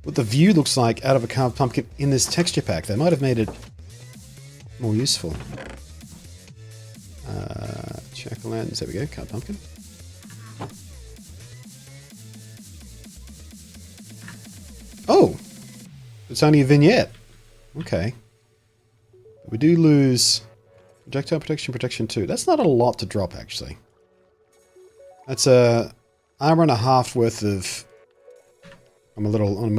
Speaker 1: view looks like out of a carved pumpkin in this texture pack. They might have made it more useful. Jack-o'-lanterns, there we go, carved pumpkin. Oh! It's only a vignette. Okay. We do lose projectile protection, protection 2. That's not a lot to drop, actually. That's a armor and a half worth of... on my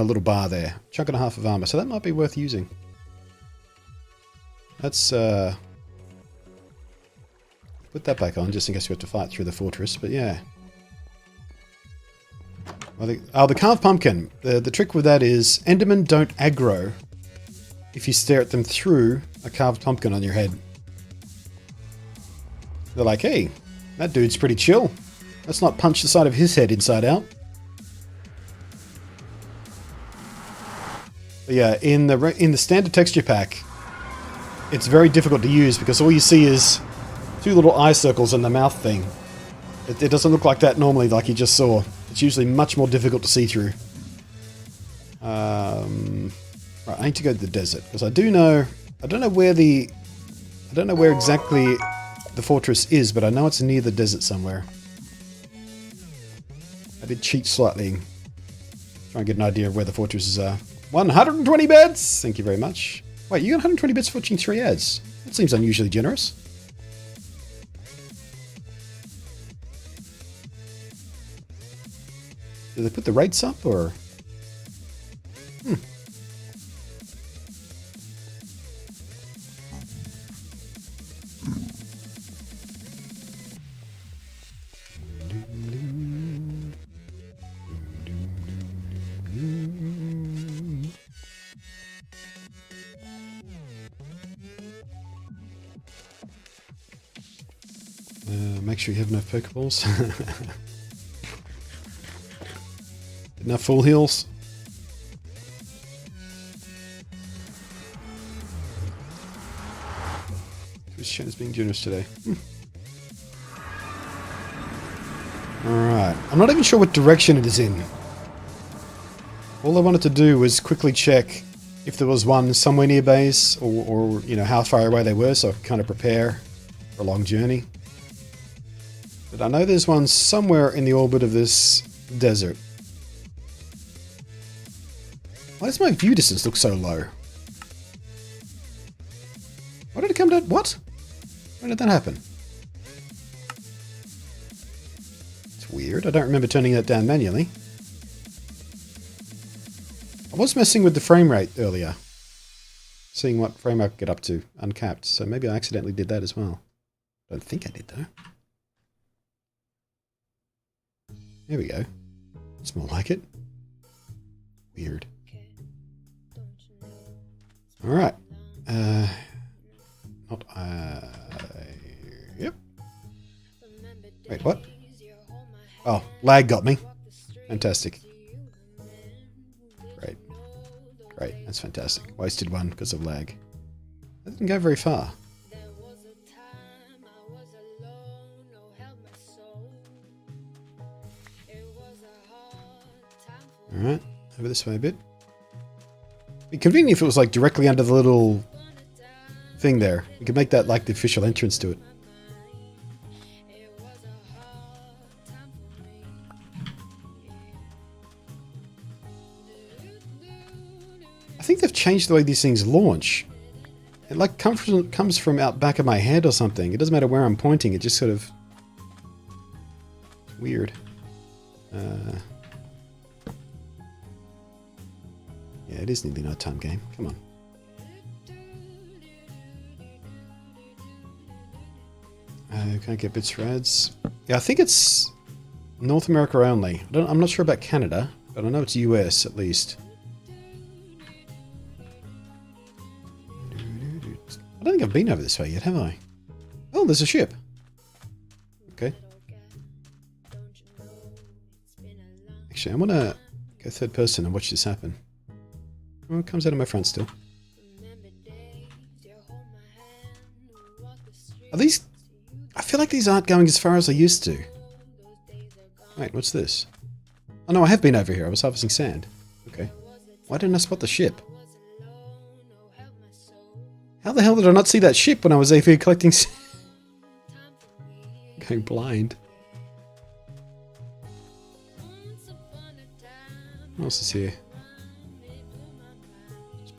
Speaker 1: little bar there. Chunk and a half of armor, so that might be worth using. Let's put that back on, just in case we have to fight through the fortress, but yeah. Well, the carved pumpkin. The trick with that is Endermen don't aggro if you stare at them through a carved pumpkin on your head. They're like, hey, that dude's pretty chill. Let's not punch the side of his head inside out. But yeah, in the standard texture pack, it's very difficult to use because all you see is 2 little eye circles in the mouth thing. It doesn't look like that normally, like you just saw. It's usually much more difficult to see through. Right, I need to go to the desert because I don't know where exactly the fortress is, but I know it's near the desert somewhere. I did cheat slightly. Try and get an idea of where the fortresses are. 120 beds! Thank you very much. Wait, you got 120 beds for watching 3 ads? That seems unusually generous. Did they put the rates up, or...? Make sure you have enough Pokeballs. Enough full heals. This chat is being generous today. Alright. I'm not even sure what direction it is in. All I wanted to do was quickly check if there was one somewhere near base, or you know, how far away they were, so I could kind of prepare for a long journey. But I know there's one somewhere in the orbit of this desert. Why does my view distance look so low? Why did it come down? What? When did that happen? It's weird. I don't remember turning that down manually. I was messing with the frame rate earlier. Seeing what frame I could get up to uncapped. So maybe I accidentally did that as well. I don't think I did though. There we go. It's more like it. Weird. Alright. Yep. Wait, what? Oh, lag got me. Fantastic. Great. Great, that's fantastic. Wasted one because of lag. That didn't go very far. Alright, over this way a bit. It'd be convenient if it was like directly under the little thing there. We could make that like the official entrance to it. I think they've changed the way these things launch. It like comes from out back of my head or something. It doesn't matter where I'm pointing, it just sort of... weird. Yeah, it is nearly night time game. Come on. Can't get bits for ads. Yeah, I think it's North America only. I'm not sure about Canada, but I know it's US at least. I don't think I've been over this way yet, have I? Oh, there's a ship. Okay. Actually, I want to go third person and watch this happen. Oh, it comes out of my front still. Are these... I feel like these aren't going as far as they used to. Wait, what's this? Oh no, I have been over here. I was harvesting sand. Okay. Why didn't I spot the ship? How the hell did I not see that ship when I was over here collecting sand? Going blind. What else is here?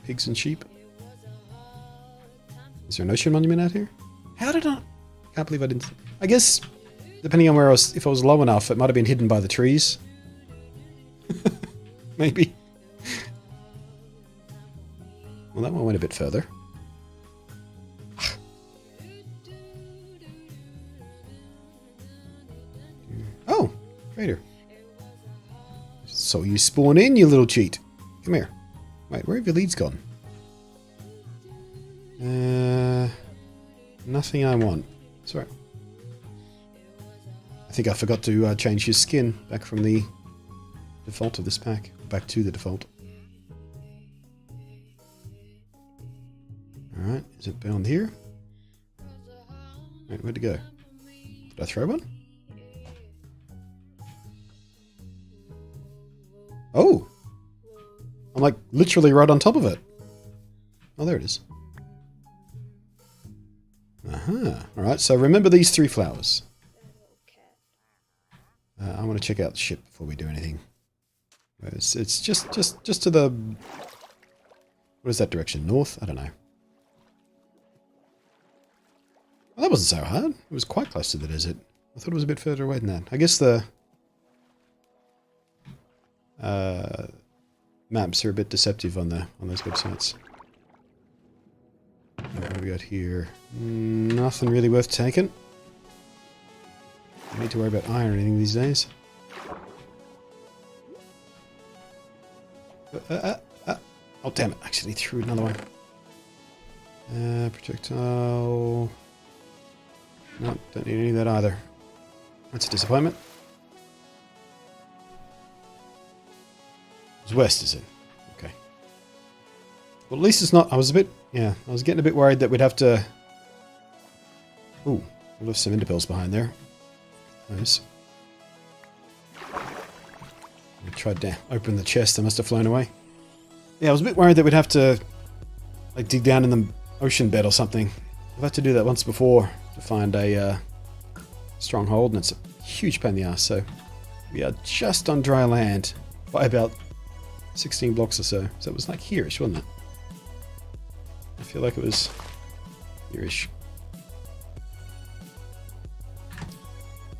Speaker 1: Pigs and sheep.
Speaker 4: Is there an ocean monument out here? How did I... Can't believe I didn't... I guess, depending on where I was... If I was low enough, it might have been hidden by the trees. Maybe. Well, that one went a bit further. Oh! Trader. So you spawn in, you little cheat. Come here. Wait, where have your leads gone? Nothing I want. Sorry. I think I forgot to change his skin back from the default of this pack. Back to the default. Alright, is it bound here? Wait, where'd it go? Did I throw one? Oh! I'm like literally right on top of it. Oh, there it is. Aha. Alright, so remember these 3 flowers. I want to check out the ship before we do anything. It's just to the... What is that direction? North? I don't know. Well, that wasn't so hard. It was quite close to the desert. I thought it was a bit further away than that. I guess the... maps are a bit deceptive on those websites. What do we got here? Nothing really worth taking. Don't need to worry about iron or anything these days. Oh damn it, actually threw another one. Projectile... No, don't need any of that either. That's a disappointment. It's west, is it? Okay. Well, at least it's not... I was a bit... Yeah, I was getting a bit worried that we'd have to... Ooh, we left some enderpearls behind there. Nice. I tried to open the chest, they must have flown away. Yeah, I was a bit worried that we'd have to like dig down in the ocean bed or something. I've had to do that once before to find a stronghold, and it's a huge pain in the ass, so we are just on dry land by about 16 blocks or so. So it was like here-ish, wasn't it? I feel like it was here-ish.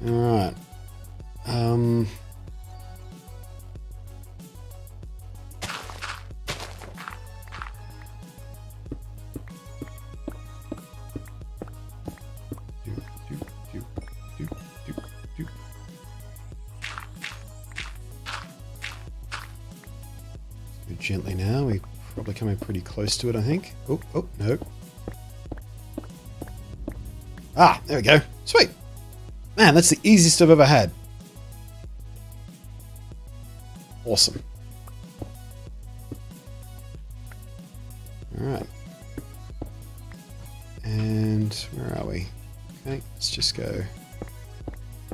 Speaker 4: Alright. Go gently now. We're probably coming pretty close to it, I think. Oh, no. Ah, there we go. Sweet. Man, that's the easiest I've ever had. Awesome. Alright. And where are we? Okay, let's just go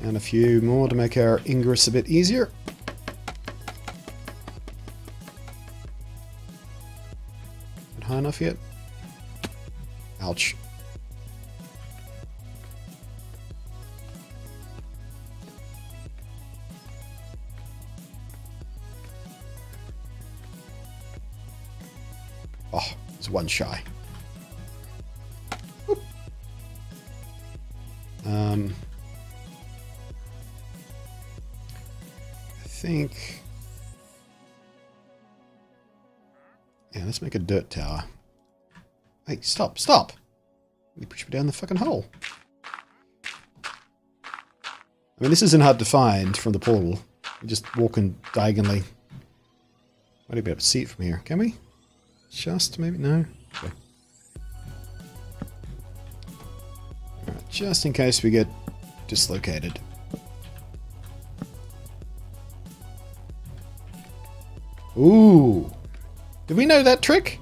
Speaker 4: down a few more to make our ingress a bit easier. Not high enough yet? Ouch. Oh, it's one shy. Oop. I think... Yeah, let's make a dirt tower. Hey, stop! You push me down the fucking hole. I mean, this isn't hard to find from the portal. We're just walking diagonally. Might be able to see it from here, can we? Just maybe? No? Okay. Alright, just in case we get dislocated. Ooh! Did we know that trick?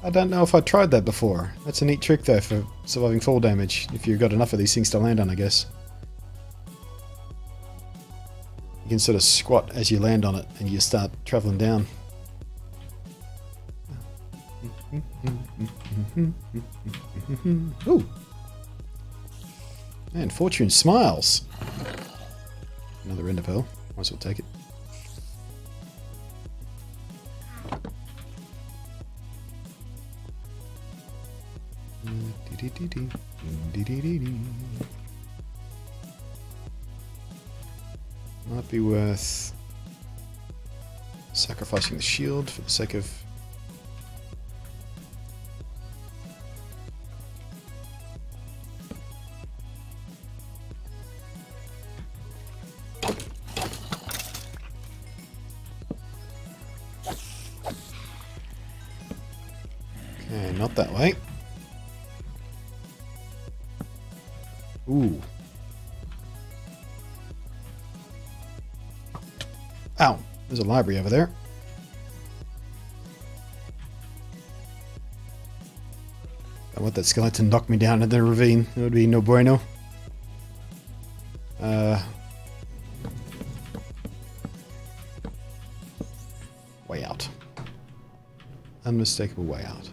Speaker 4: I don't know if I tried that before. That's a neat trick though for surviving fall damage, if you've got enough of these things to land on, I guess. You can sort of squat as you land on it and you start traveling down. Ooh. Man, fortune smiles. Another ender pearl. Might as well take it. Might be worth sacrificing the shield for the sake of... Okay, not that way. Ooh. Ow! There's a library over there. I want that skeleton to knock me down in the ravine. It would be no bueno. Way out. Unmistakable way out.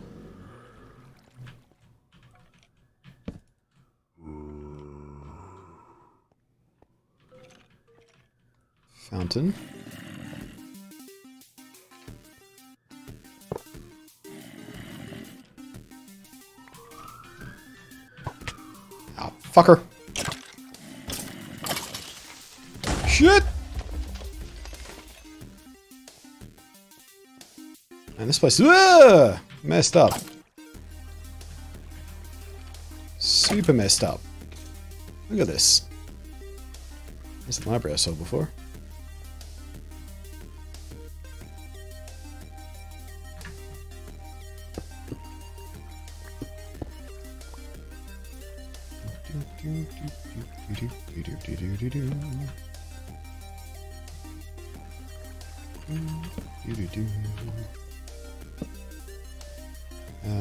Speaker 4: Fountain. Ah, fucker. Shit! And this place is messed up. Super messed up. Look at this. There's the library I saw before.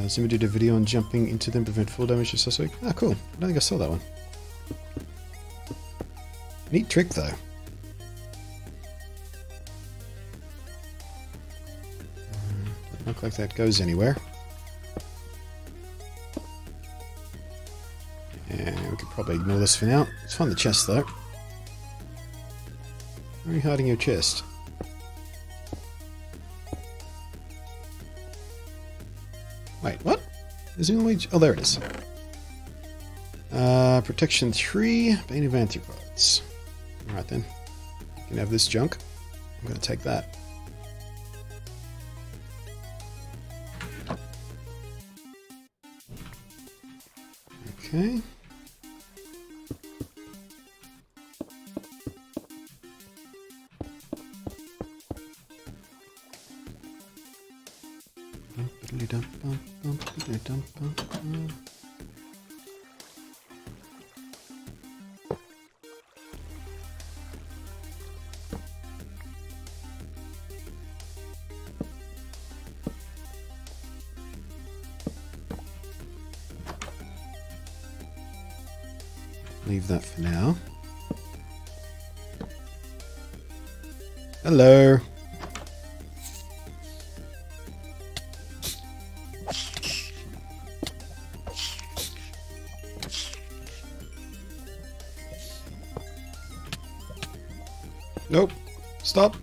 Speaker 4: Somebody did a video on jumping into them to prevent full damage to suspect. Ah, cool. I don't think I saw that one. Neat trick, though. Doesn't look like that goes anywhere. Yeah, we could probably ignore this for now. Let's find the chest, though. Where are you hiding your chest? Wait, what? Is there only... Oh, there it is. Protection 3, Bane of Anthropods. Alright then. You can have this junk. I'm going to take that. Okay. Leave that for now. Hello. Nope. Stop.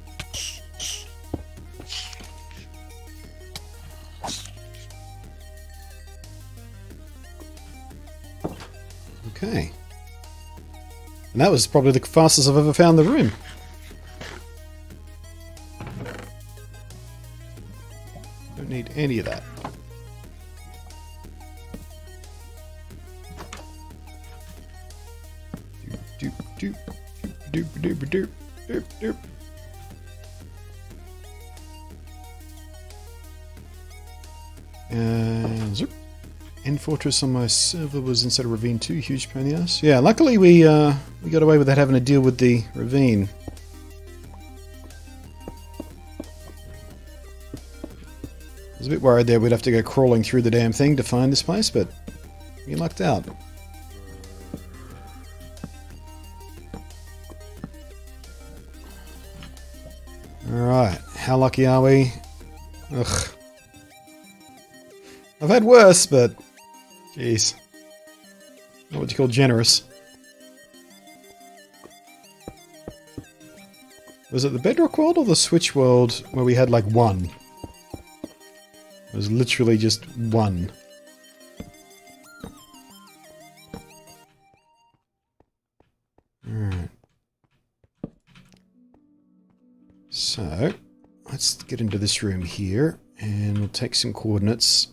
Speaker 4: Okay. And that was probably the fastest I've ever found the room. Don't need any of that. Doop, doop, doop, doop, doop, doop, doop. And zip. End fortress on my server was inside of Ravine 2, huge pain in the ass. Yeah, luckily we got away without having to deal with the ravine. I was a bit worried there we'd have to go crawling through the damn thing to find this place, but we lucked out. Alright, how lucky are we? Ugh. I've had worse, but... Jeez. Not what you call generous. Was it the Bedrock world or the Switch world where we had like one? It was literally just one. So, let's get into this room here, and we'll take some coordinates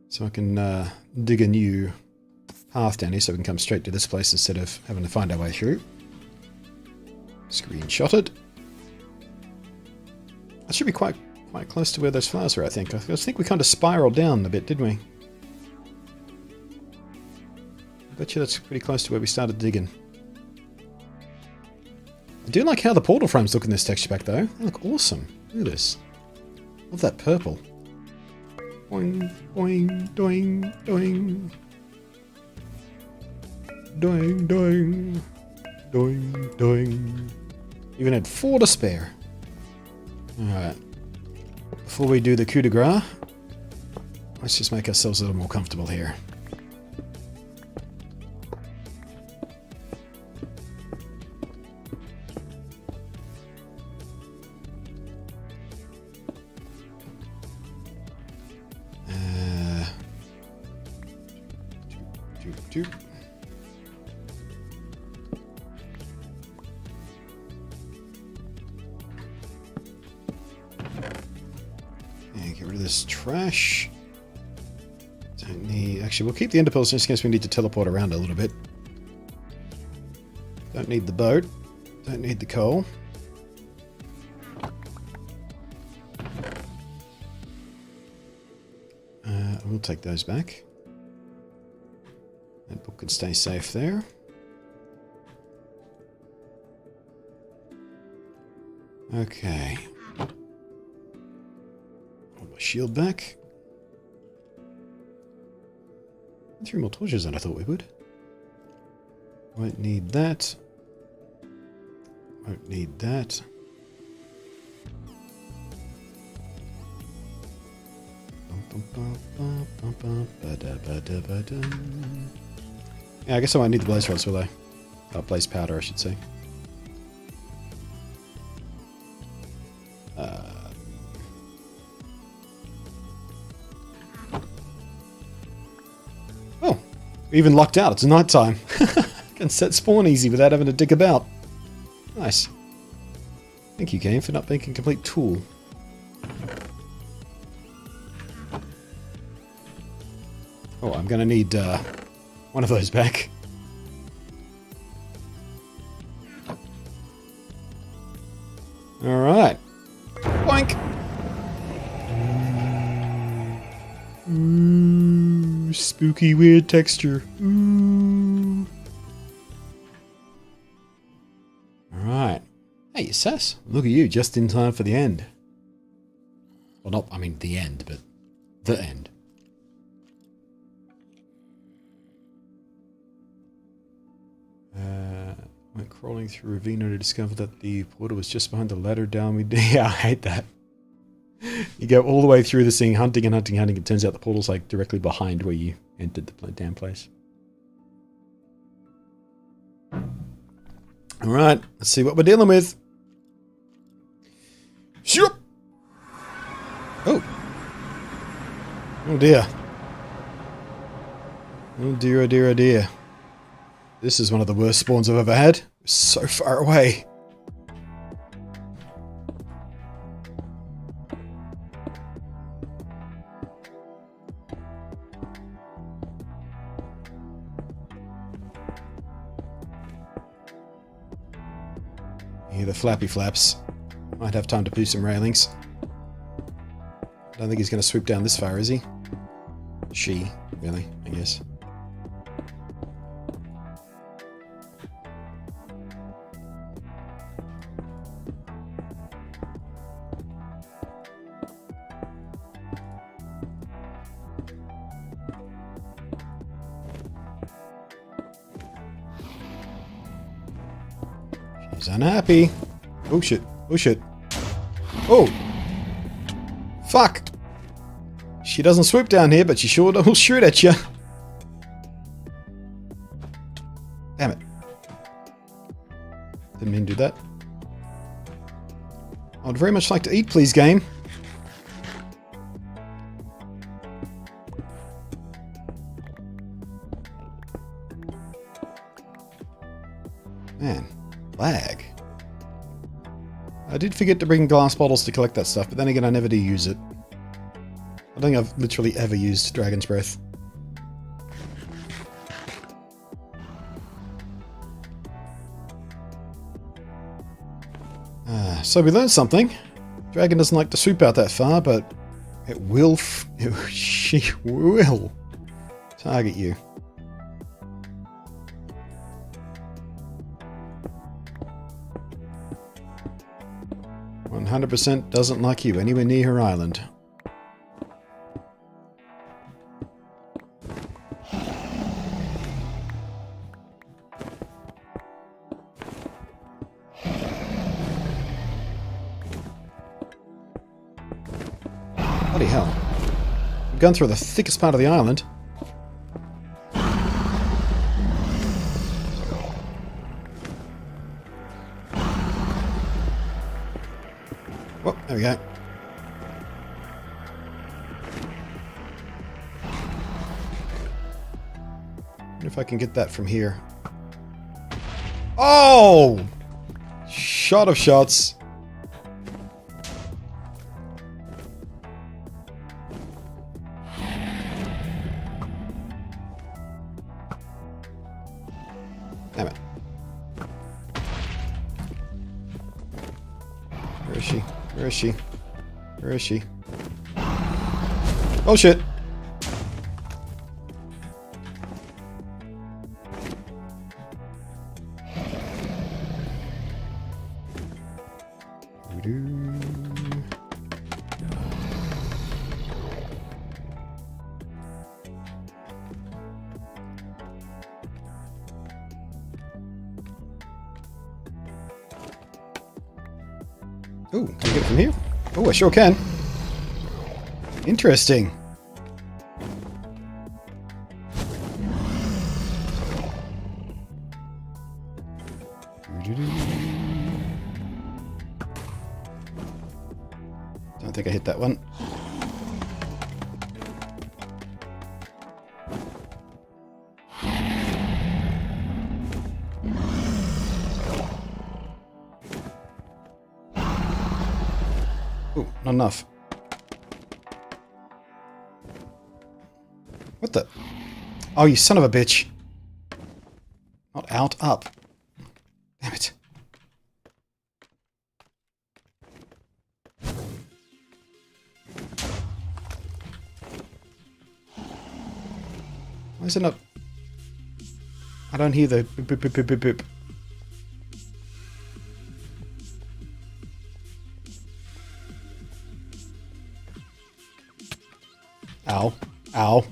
Speaker 4: so I can dig a new path down here so we can come straight to this place instead of having to find our way through. Screenshotted. That should be quite close to where those flowers were, I think. I think we kind of spiraled down a bit, didn't we? I bet you that's pretty close to where we started digging. I do like how the portal frames look in this texture pack, though. They look awesome. Look at this. Love that purple. Boing, boing, doing, doing. Doing, doing. Doing, doing. Even had 4 to spare. Alright. Before we do the coup de grace, let's just make ourselves a little more comfortable here. Doop. And get rid of this trash. Don't need... Actually, we'll keep the ender pearls just in case we need to teleport around a little bit. Don't need the boat. Don't need the coal. We'll take those back. That book can stay safe there. Okay. Hold my shield back. 3 more torches than I thought we would. Won't need that. Won't need that. Yeah, I guess I won't need the blaze rods, will I? Oh, blaze powder, I should say. Oh, even locked out. It's night time. Can set spawn easy without having to dig about. Nice. Thank you, game, for not being a complete tool. Oh, I'm gonna need one of those back. Alright. Boink! Ooh, spooky weird texture. Ooh. Alright. Hey, Sass. Look at you, just in time for the end. Well, not, I mean the end, but the end. Went crawling through Ravino to discover that the portal was just behind the ladder down. Yeah, I hate that. You go all the way through this thing, hunting and hunting, hunting. It turns out the portal's like directly behind where you entered the damn place. Alright, let's see what we're dealing with. Shoop! Oh. Oh dear. Oh dear, oh dear, oh dear. This is one of the worst spawns I've ever had. So far away. You hear the flappy flaps. Might have time to poo some railings. I don't think he's going to swoop down this far, is he? She, really, I guess. She's unhappy. Oh shit. Oh shit. Oh! Fuck! She doesn't swoop down here, but she sure will shoot at you. Damn it. Didn't mean to do that. I'd very much like to eat, please, game. Man, lag. I did forget to bring glass bottles to collect that stuff, but then again I never do use it. I don't think I've literally ever used Dragon's Breath. So we learned something. Dragon doesn't like to swoop out that far, but it will... she will target you. 100% doesn't like you anywhere near her island. Bloody hell. We've gone through the thickest part of the island. Well, there we go. Wonder if I can get that from here. Oh! Shot of shots. Damn it. Where is she? Where is she? Where is she? Oh shit! Oh, can I get it from here? Oh, I sure can. Interesting. Don't think I hit that one. Ooh, not enough. What the? Oh, you son of a bitch. Not out, up. Damn it. Why is it not? I don't hear the boop, boop, boop, boop, boop, boop. Ow. Ow.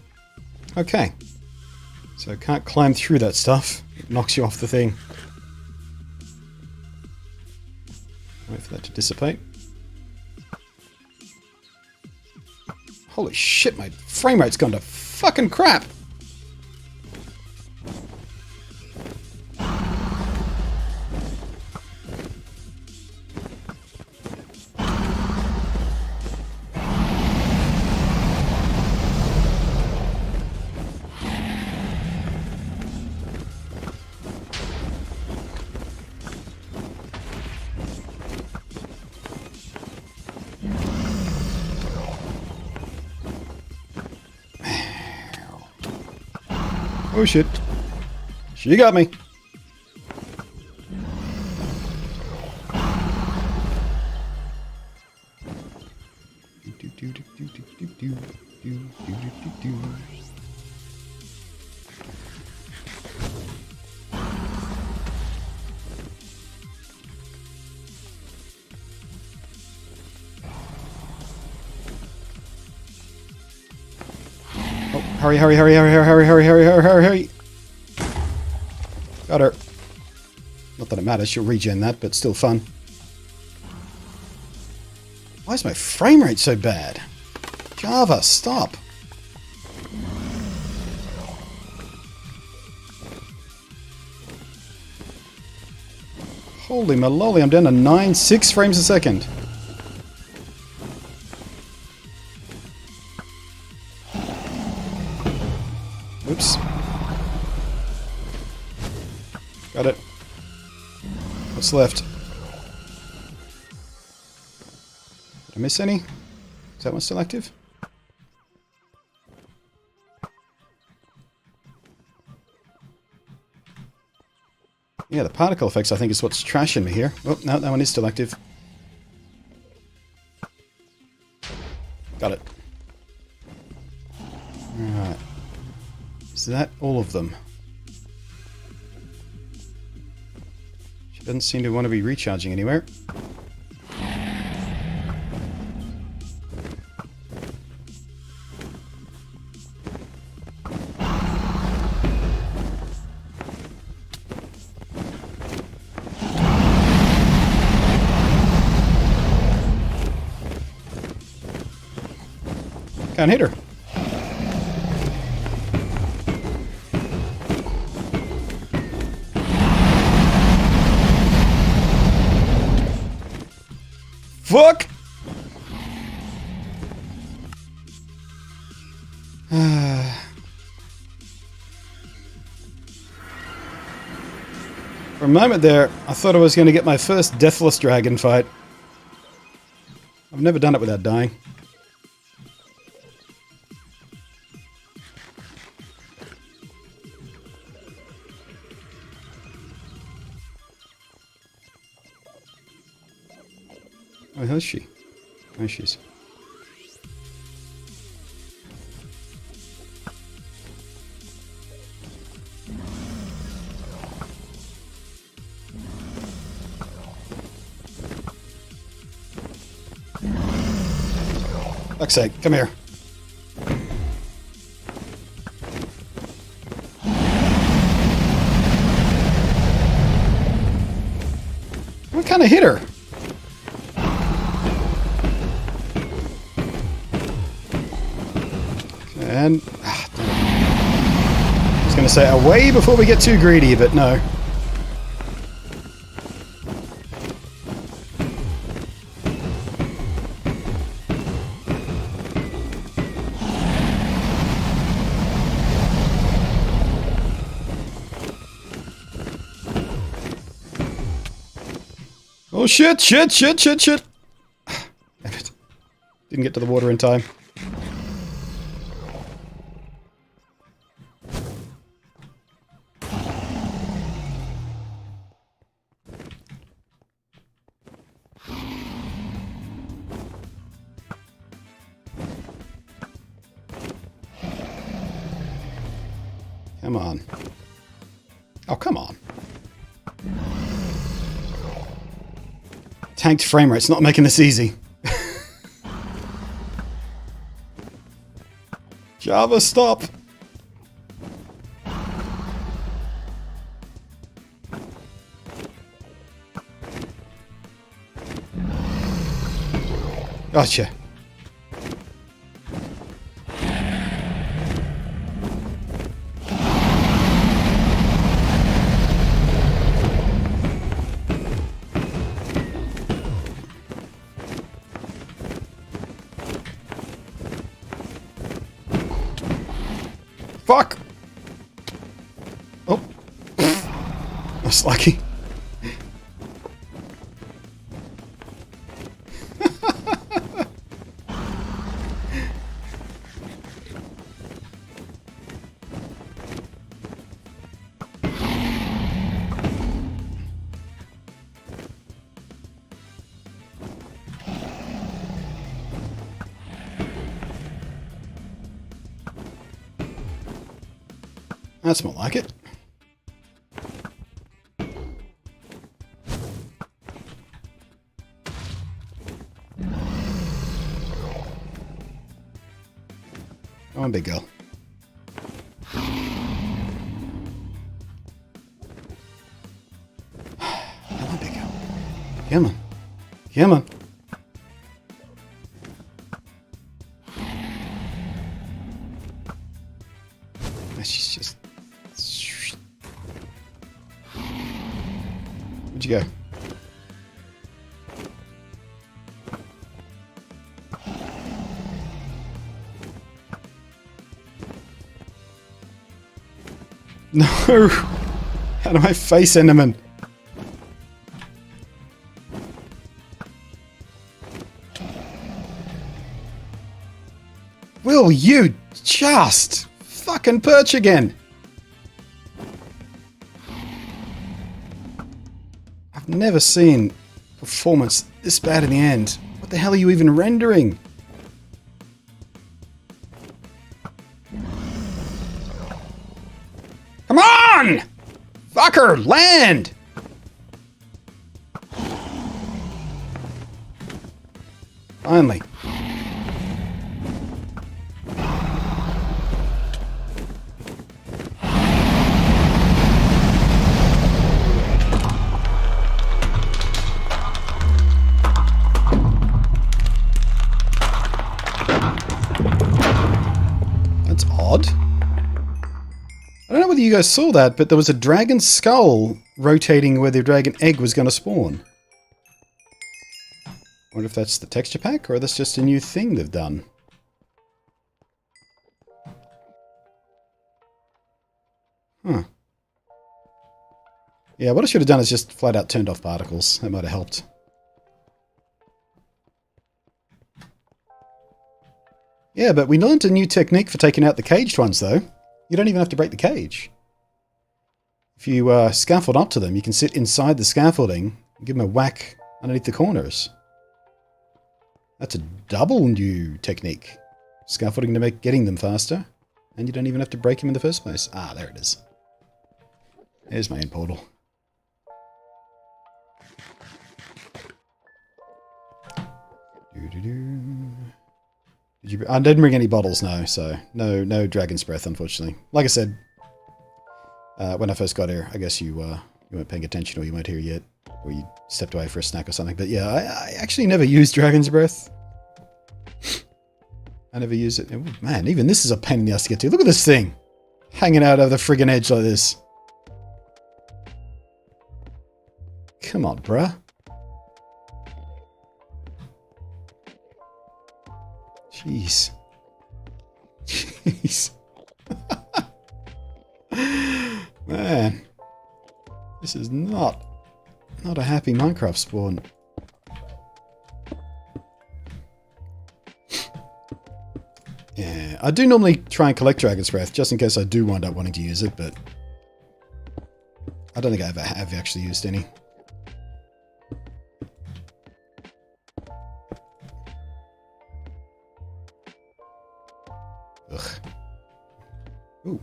Speaker 4: Okay. So I can't climb through that stuff. It knocks you off the thing. Wait for that to dissipate. Holy shit, my frame rate's gone to fucking crap! Oh shit. She got me. Oh, hurry, hurry, hurry, hurry, hurry, hurry, hurry, hurry, hurry, hurry. Got her. Not that it matters, she'll regen that, but still fun. Why is my frame rate so bad? Java, stop. Holy maloli, I'm down to 9.6 frames a second. Oops. Got it. What's left?
Speaker 1: miss any? Is that one still active? Yeah, the particle effects I think is what's trashing me here. Oh, no, that one is still active. Got it. Alright. Is that all of them? She doesn't seem to want to be recharging anywhere. Can't hit her. Fuck! For a moment there, I thought I was going to get my first deathless dragon fight. I've never done it without dying. Oh, who is she? There she is. Fuck's sake, come here. What kind of hit her? And I was going to say away before we get too greedy, but no. Oh shit, shit, shit, shit, shit. Damn it. Didn't get to the water in time. Come on. Oh, come on. Tanked frame rate's not making this easy. Java, stop. Gotcha. Fuck! Oh. That's lucky. That's more like it. Come on, big girl. Come on, big girl. Come on. Come on. She's just... Where'd you go? No! How do I face Enderman? Will you just fucking perch again? I've never seen performance this bad in the end. What the hell are you even rendering? Come on! Fucker, land! Finally. That's odd. I don't know whether you guys saw that, but there was a dragon skull rotating where the dragon egg was going to spawn. I wonder if that's the texture pack, or that's just a new thing they've done. Huh. Yeah, what I should have done is just flat out turned off particles. That might have helped. Yeah, but we learned a new technique for taking out the caged ones, though. You don't even have to break the cage. If you scaffold up to them, you can sit inside the scaffolding and give them a whack underneath the corners. That's a double new technique. Scaffolding to make getting them faster, and you don't even have to break them in the first place. Ah, there it is. There's my end portal. I didn't bring any bottles, no, so no dragon's breath, unfortunately. Like I said, when I first got here, I guess you weren't paying attention, or you weren't here yet, or you stepped away for a snack or something. But yeah, I actually never used dragon's breath. I never used it. Oh, man, even this is a pain in the ass to get to. Look at this thing, hanging out of the friggin' edge like this. Come on, bruh. Jeez. Jeez. Man. This is not a happy Minecraft spawn. Yeah, I do normally try and collect Dragon's Breath, just in case I do wind up wanting to use it, but I don't think I ever have actually used any. Ugh. Ooh.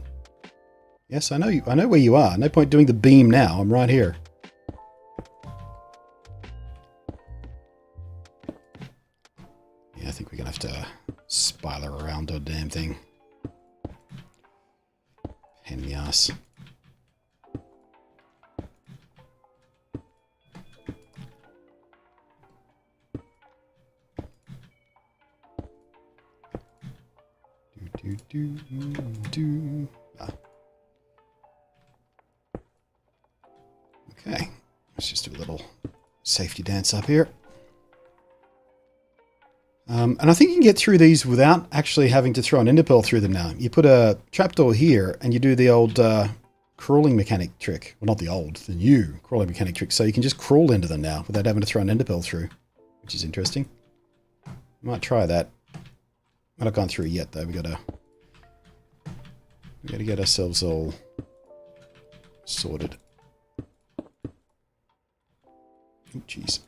Speaker 1: Yes, I know you. I know where you are. No point doing the beam now. I'm right here. Yeah, I think we're gonna have to spiral around the damn thing. Pain in the ass. Ah. Okay, let's just do a little safety dance up here. And I think you can get through these without actually having to throw an ender pearl through them now. You put a trapdoor here, and you do the old crawling mechanic trick. Well, not the old, the new crawling mechanic trick. So you can just crawl into them now without having to throw an ender pearl through, which is interesting. Might try that. We're not gone through yet, though. We gotta get ourselves all sorted. Oh, jeez.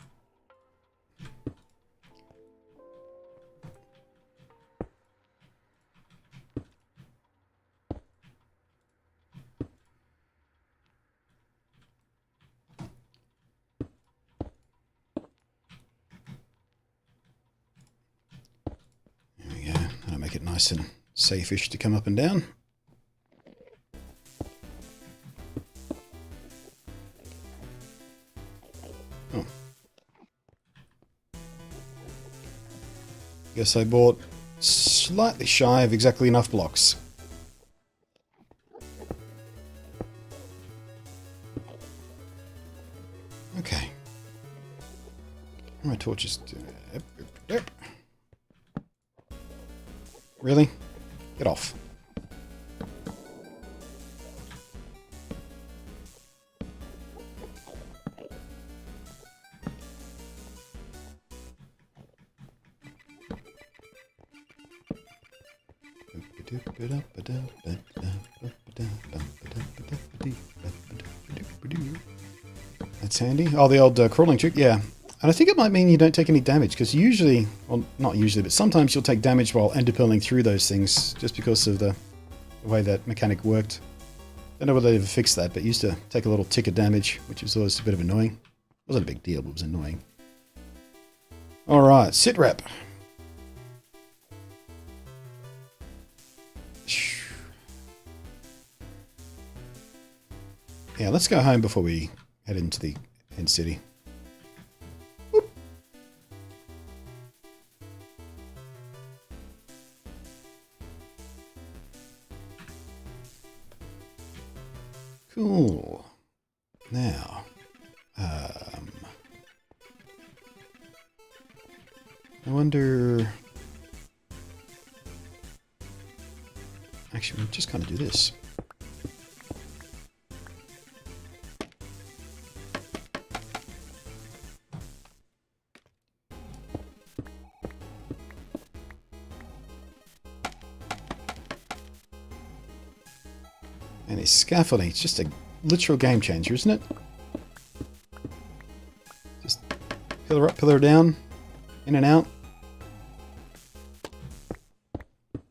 Speaker 1: There we go. That'll make it nice and safe-ish to come up and down. Oh. Guess I bought slightly shy of exactly enough blocks. Okay. My torches. Really? Get off. That's handy. Oh, the old crawling trick, yeah. And I think it might mean you don't take any damage, because usually, well, not usually, but sometimes you'll take damage while enderpearling through those things, just because of the way that mechanic worked. Don't know whether they ever fixed that, but used to take a little tick of damage, which was always a bit of annoying. Wasn't a big deal, but it was annoying. Alright, sit rep. Yeah, let's go home before we head into the end city. Whoop. Cool. Now, I wonder... Actually, we'll just kind of do this. And his scaffolding, it's just a literal game changer, isn't it? Just pillar up, pillar down, in and out.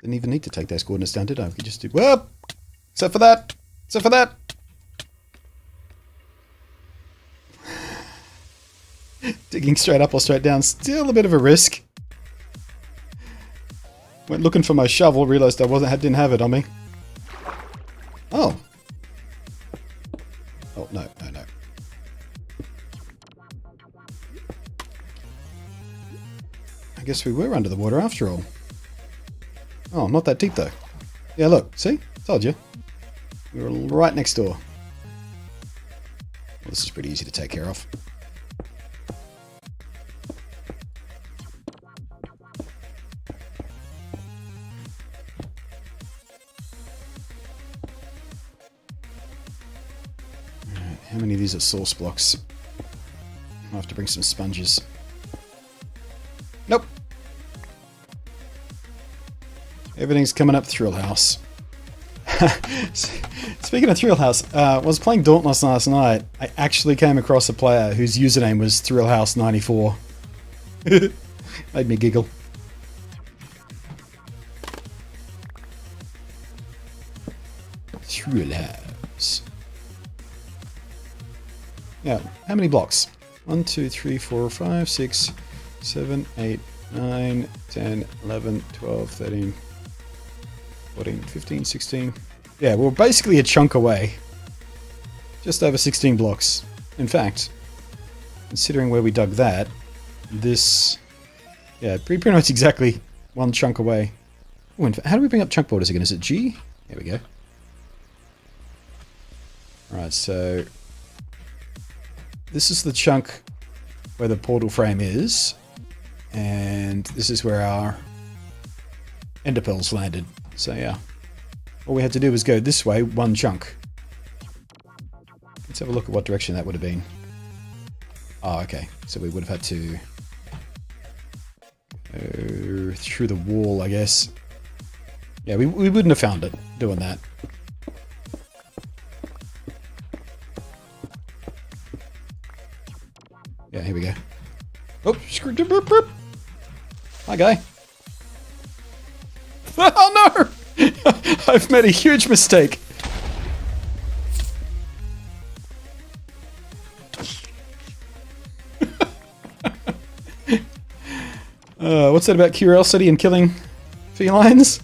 Speaker 1: Didn't even need to take those coordinates down, did I? We could just do, well, except for that, except for that. Digging straight up or straight down, still a bit of a risk. Went looking for my shovel, realized I didn't have it on me. Oh. Oh, no, no, no. I guess we were under the water after all. Oh, not that deep though. Yeah, look, see? Told you. We were right next door. Well, this is pretty easy to take care of. How many of these are source blocks? I'll have to bring some sponges. Nope. Everything's coming up Thrill House. Speaking of Thrill House, I was playing Dauntless last night. I actually came across a player whose username was ThrillHouse94. Made me giggle. Thrill House. Yeah, how many blocks? 1, 2, 3, 4, 5, 6, 7, 8, 9, 10, 11, 12, 13, 14, 15, 16. Yeah, we're basically a chunk away. Just over 16 blocks. In fact, considering where we dug that, this... Yeah, pretty much exactly one chunk away. Oh, in fact, how do we bring up chunk borders again? Is it G? There we go. Alright, so... This is the chunk where the portal frame is, and this is where our ender pearls landed. So yeah, all we had to do was go this way, one chunk. Let's have a look at what direction that would have been. Oh, okay. So we would have had to go through the wall, I guess. Yeah, we wouldn't have found it doing that. Yeah, here we go. Oh, screwed up. Hi, guy. Oh no! I've made a huge mistake. What's that about curiosity and killing felines?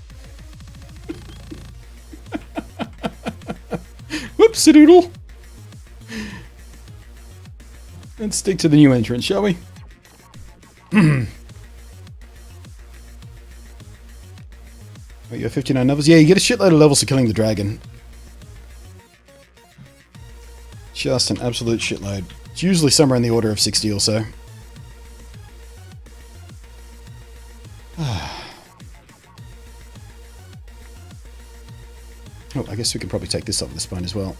Speaker 1: Whoopsie-doodle. Let's stick to the new entrance, shall we? Oh, you got 59 levels? Yeah, you get a shitload of levels for killing the dragon. Just an absolute shitload. It's usually somewhere in the order of 60 or so. Oh, I guess we can probably take this off the spine as well.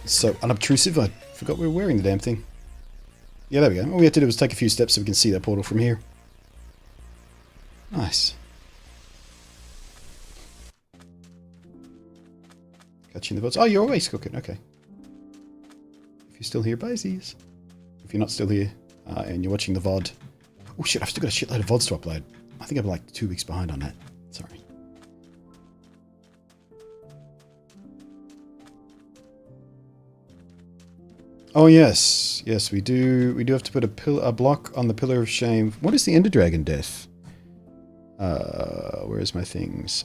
Speaker 1: So unobtrusive, I forgot we were wearing the damn thing. Yeah, there we go. All we have to do is take a few steps so we can see that portal from here. Nice. Catching the VODs. Oh, you're always cooking. Okay. If you're still here, Baisies. If you're not still here and you're watching the VOD. Oh shit, I've still got a shitload of VODs to upload. I think I'm like 2 weeks behind on that. Sorry. Oh yes, yes, we do have to put a block on the Pillar of Shame. What is the Ender Dragon death? Where's my things?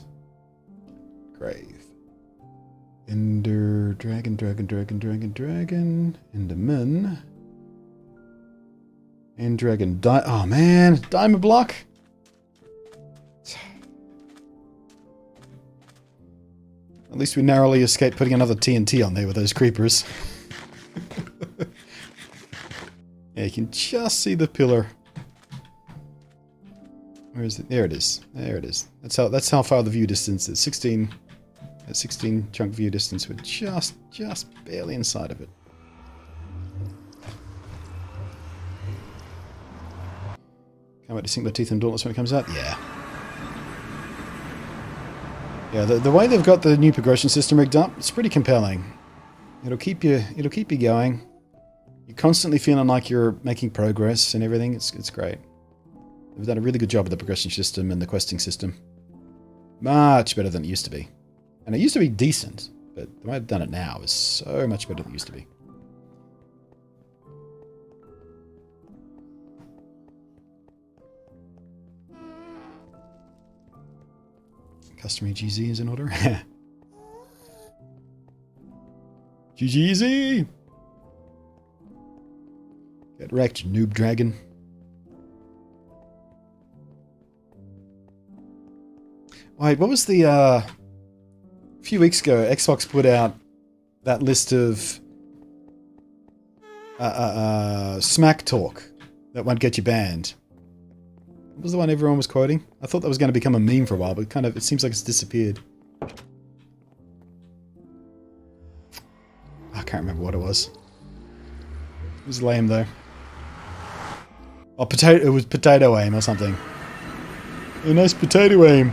Speaker 1: Grave. Ender Dragon, Enderman. End Dragon, oh man, Diamond Block. At least we narrowly escaped putting another TNT on there with those creepers. Yeah, you can just see the pillar. Where is it? There it is. There it is. That's how far the view distance is. 16 chunk view distance. We're just barely inside of it. Can't wait to sink my teeth in Dauntless when it comes out. Yeah. Yeah, the way they've got the new progression system rigged up, it's pretty compelling. It'll keep you going. You're constantly feeling like you're making progress and everything. It's great. They've done a really good job with the progression system and the questing system. Much better than it used to be. And it used to be decent, but the way they've done it now is so much better than it used to be. Customary GZ is in order. GGZ! Get wrecked, noob dragon. Wait, what was the, a few weeks ago, Xbox put out that list of smack talk that won't get you banned. What was the one everyone was quoting? I thought that was going to become a meme for a while, but it seems like it's disappeared. I can't remember what it was. It was lame though. Oh, it was potato aim or something. A nice potato aim.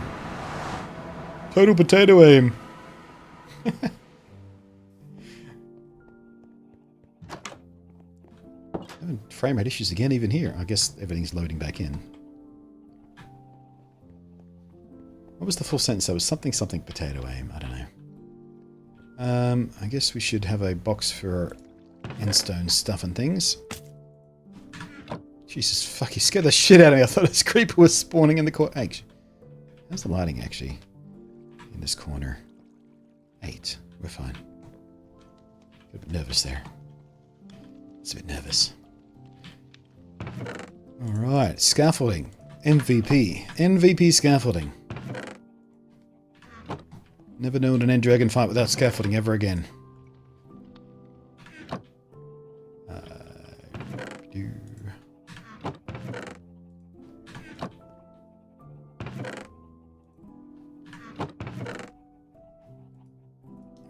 Speaker 1: Total potato aim. Having frame rate issues again even here. I guess everything's loading back in. What was the full sentence? That was something potato aim. I don't know. I guess we should have a box for endstone stuff and things. Jesus fuck, you scared the shit out of me. I thought this creeper was spawning in the corner. Hey, how's the lighting actually? In this corner. 8. We're fine. A bit nervous there. It's a bit nervous. Alright, scaffolding. MVP. MVP scaffolding. Never known an end dragon fight without scaffolding ever again.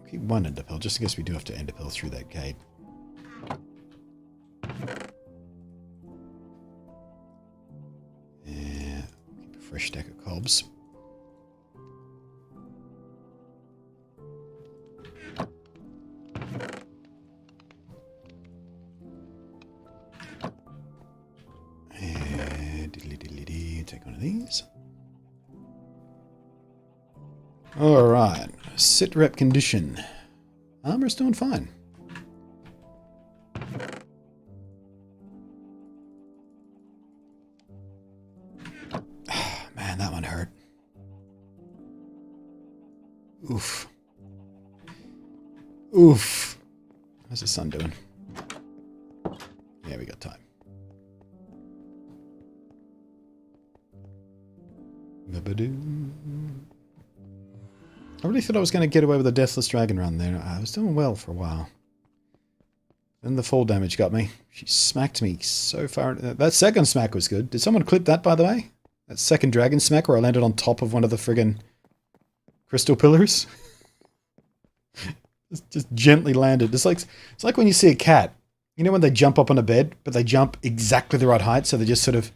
Speaker 1: Keep one enderpearl, just in case we do have to enderpearl through that gate. Yeah, keep a fresh stack of cobs. Take one of these. Alright. Sit rep condition. Armor's doing fine. Man, that one hurt. Oof. Oof. How's the sun doing? Yeah, we got time. I really thought I was going to get away with a Deathless Dragon run there. I was doing well for a while. Then the fall damage got me. She smacked me so far. That second smack was good. Did someone clip that, by the way? That second dragon smack where I landed on top of one of the friggin' crystal pillars? just gently landed. It's like when you see a cat. You know when they jump up on a bed, but they jump exactly the right height, so they just sort of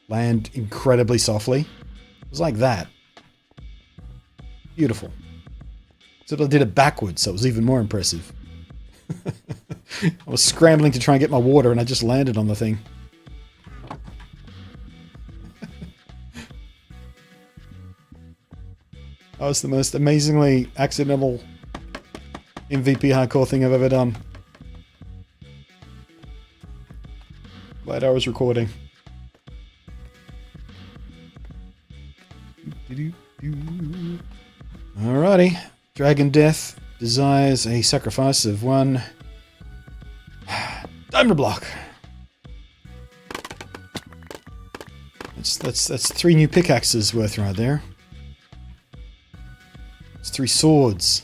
Speaker 1: land incredibly softly? It was like that. Beautiful.
Speaker 4: So I did it backwards, so it was even more impressive. I was scrambling to try and get my water, and I just landed on the thing. That was the most amazingly accidental MVP hardcore thing I've ever done. Glad I was recording. Alrighty. Dragon Death desires a sacrifice of 1 diamond block. That's 3 new pickaxes worth right there. It's 3 swords.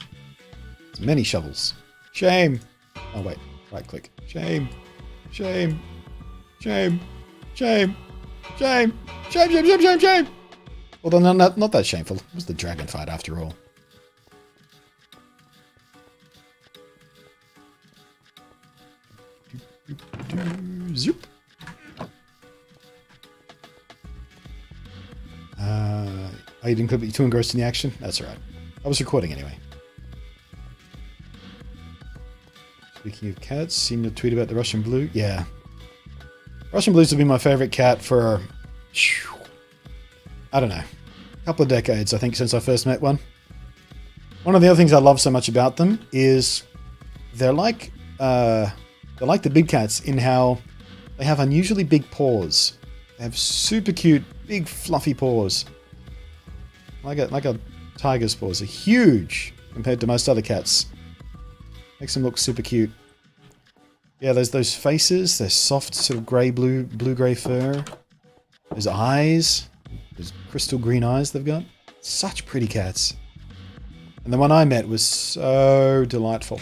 Speaker 4: It's many shovels. Shame. Oh wait, right click. Shame. Shame. Shame. Shame. Shame. Shame, shame, shame, shame, shame. Although not that shameful. It was the dragon fight after all. Zoop. Oh, you didn't clip it, you're too engrossed in the action? That's alright. I was recording anyway. Speaking of cats, seen your tweet about the Russian blue? Yeah. Russian blues have been my favorite cat for, I don't know, a couple of decades, I think, since I first met one. One of the other things I love so much about them is they're like the big cats in how they have unusually big paws. They have super cute, big, fluffy paws. Like a tiger's paws. They're huge compared to most other cats. Makes them look super cute. Yeah, there's those faces. They're soft, sort of blue-grey fur. Those eyes. Those crystal green eyes they've got. Such pretty cats. And the one I met was so delightful.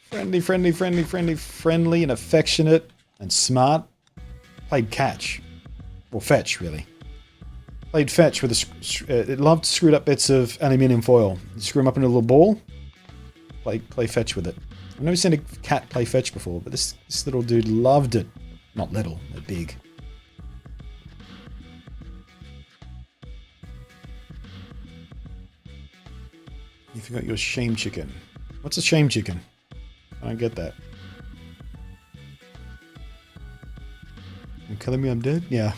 Speaker 4: Friendly, friendly, friendly, friendly, friendly, and affectionate, and smart. Played catch. Or fetch, really. Played fetch with it loved screwed up bits of aluminium foil. You screw them up in a little ball. Play fetch with it. I've never seen a cat play fetch before, but this little dude loved it. Not little, but big. You forgot your shame chicken. What's a shame chicken? I don't get that. You killing me, I'm dead? Yeah.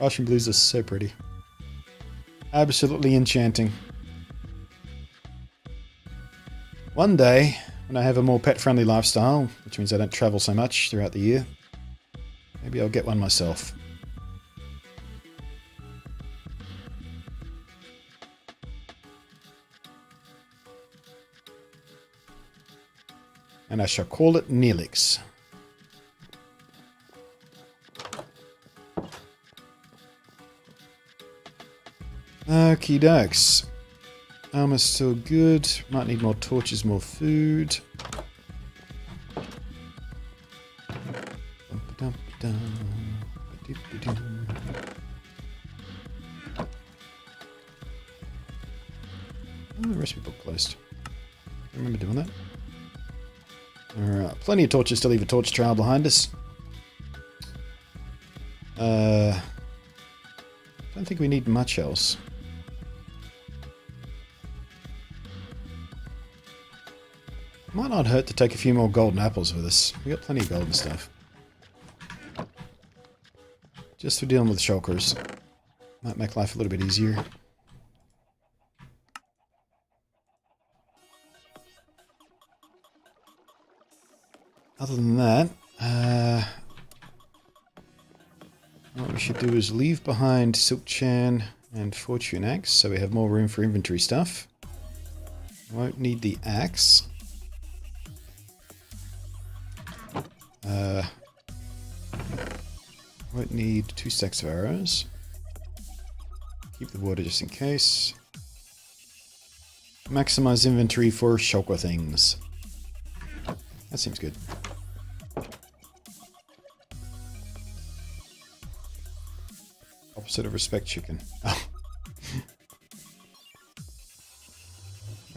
Speaker 4: Russian blues are so pretty. Absolutely enchanting. One day, when I have a more pet-friendly lifestyle, which means I don't travel so much throughout the year, maybe I'll get one myself. And I shall call it Neelix. Okie dokes. Armor's still good. Might need more torches, more food. Oh, the recipe book closed. I remember doing that. Alright, plenty of torches to leave a torch trail behind us. Don't think we need much else. Might not hurt to take a few more golden apples with us. We got plenty of golden stuff. Just for dealing with shulkers. Might make life a little bit easier. Other than that, what we should do is leave behind Silk Chan and Fortune Axe, so we have more room for inventory stuff. Won't need the axe. Won't need 2 stacks of arrows. Keep the water just in case. Maximize inventory for shulker things. That seems good. Opposite of respect chicken. Oh.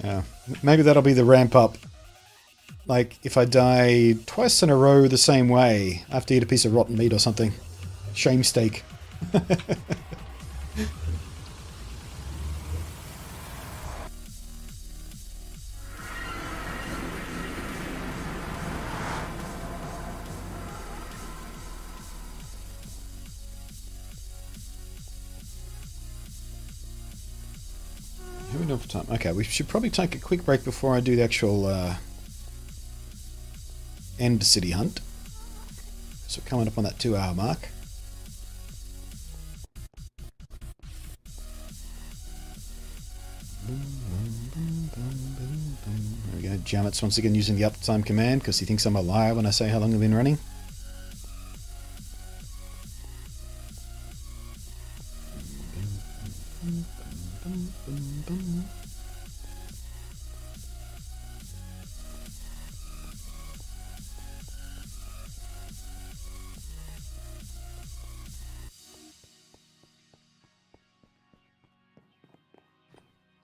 Speaker 4: Yeah, maybe that'll be the ramp up. Like, if I die twice in a row the same way, I have to eat a piece of rotten meat or something. Shame steak. doing for time? Okay, we should probably take a quick break before I do the actual end city hunt. So we're coming up on that 2-hour mark. There we go. Jamet's once again using the uptime command because he thinks I'm a liar when I say how long I've been running.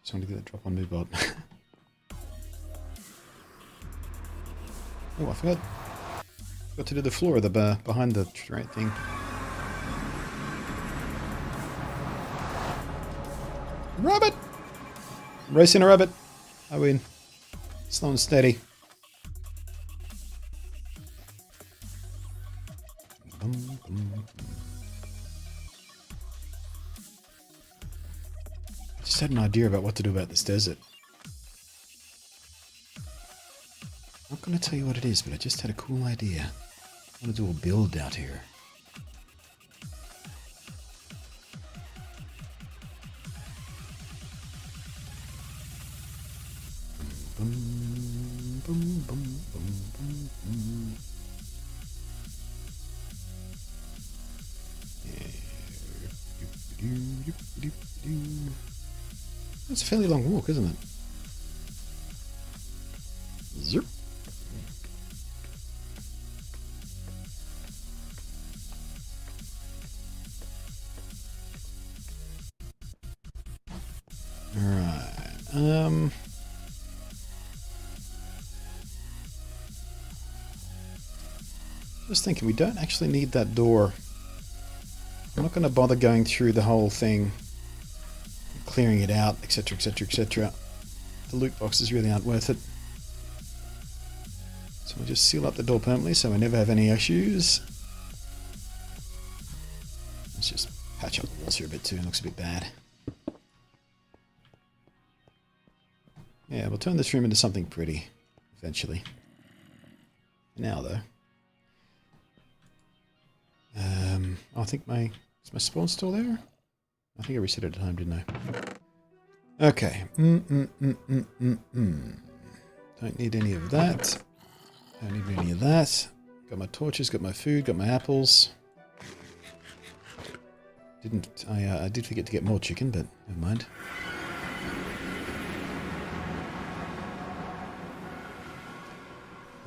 Speaker 4: Just want to get that drop on me bot. Oh, I forgot to do the floor of the bar behind the right thing. Rabbit! I'm racing a rabbit. I win. Slow and steady. I just had an idea about what to do about this desert. I'm not going to tell you what it is, but I just had a cool idea. I want to do a build out here. It's a fairly long walk, isn't it? Zip. Alright, just thinking, we don't actually need that door. I'm not going to bother going through the whole thing, clearing it out, etc, etc, etc. The loot boxes really aren't worth it. So we'll just seal up the door permanently so we never have any issues. Let's just patch up the walls here a bit too, it looks a bit bad. Yeah, we'll turn this room into something pretty, eventually. For now, though. I think is my spawn still there? I think I reset it at home, didn't I? Okay. Don't need any of that. Don't need any of that. Got my torches, got my food, got my apples. I did forget to get more chicken, but never mind.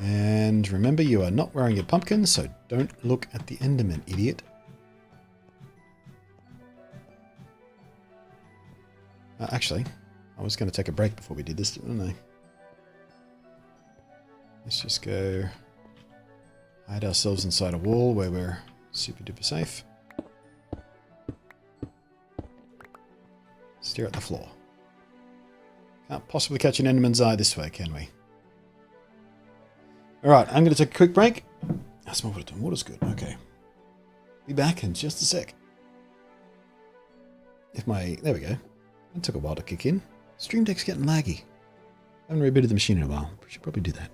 Speaker 4: And remember, you are not wearing your pumpkin, so don't look at the Enderman, idiot. Actually, I was going to take a break before we did this, didn't I? Let's just go hide ourselves inside a wall where we're super duper safe. Stare at the floor. Can't possibly catch an Enderman's eye this way, can we? Alright, I'm going to take a quick break. That's more water. Water's good. Okay. Be back in just a sec. There we go. It took a while to kick in. Stream Deck's getting laggy. I haven't rebooted the machine in a while. We should probably do that.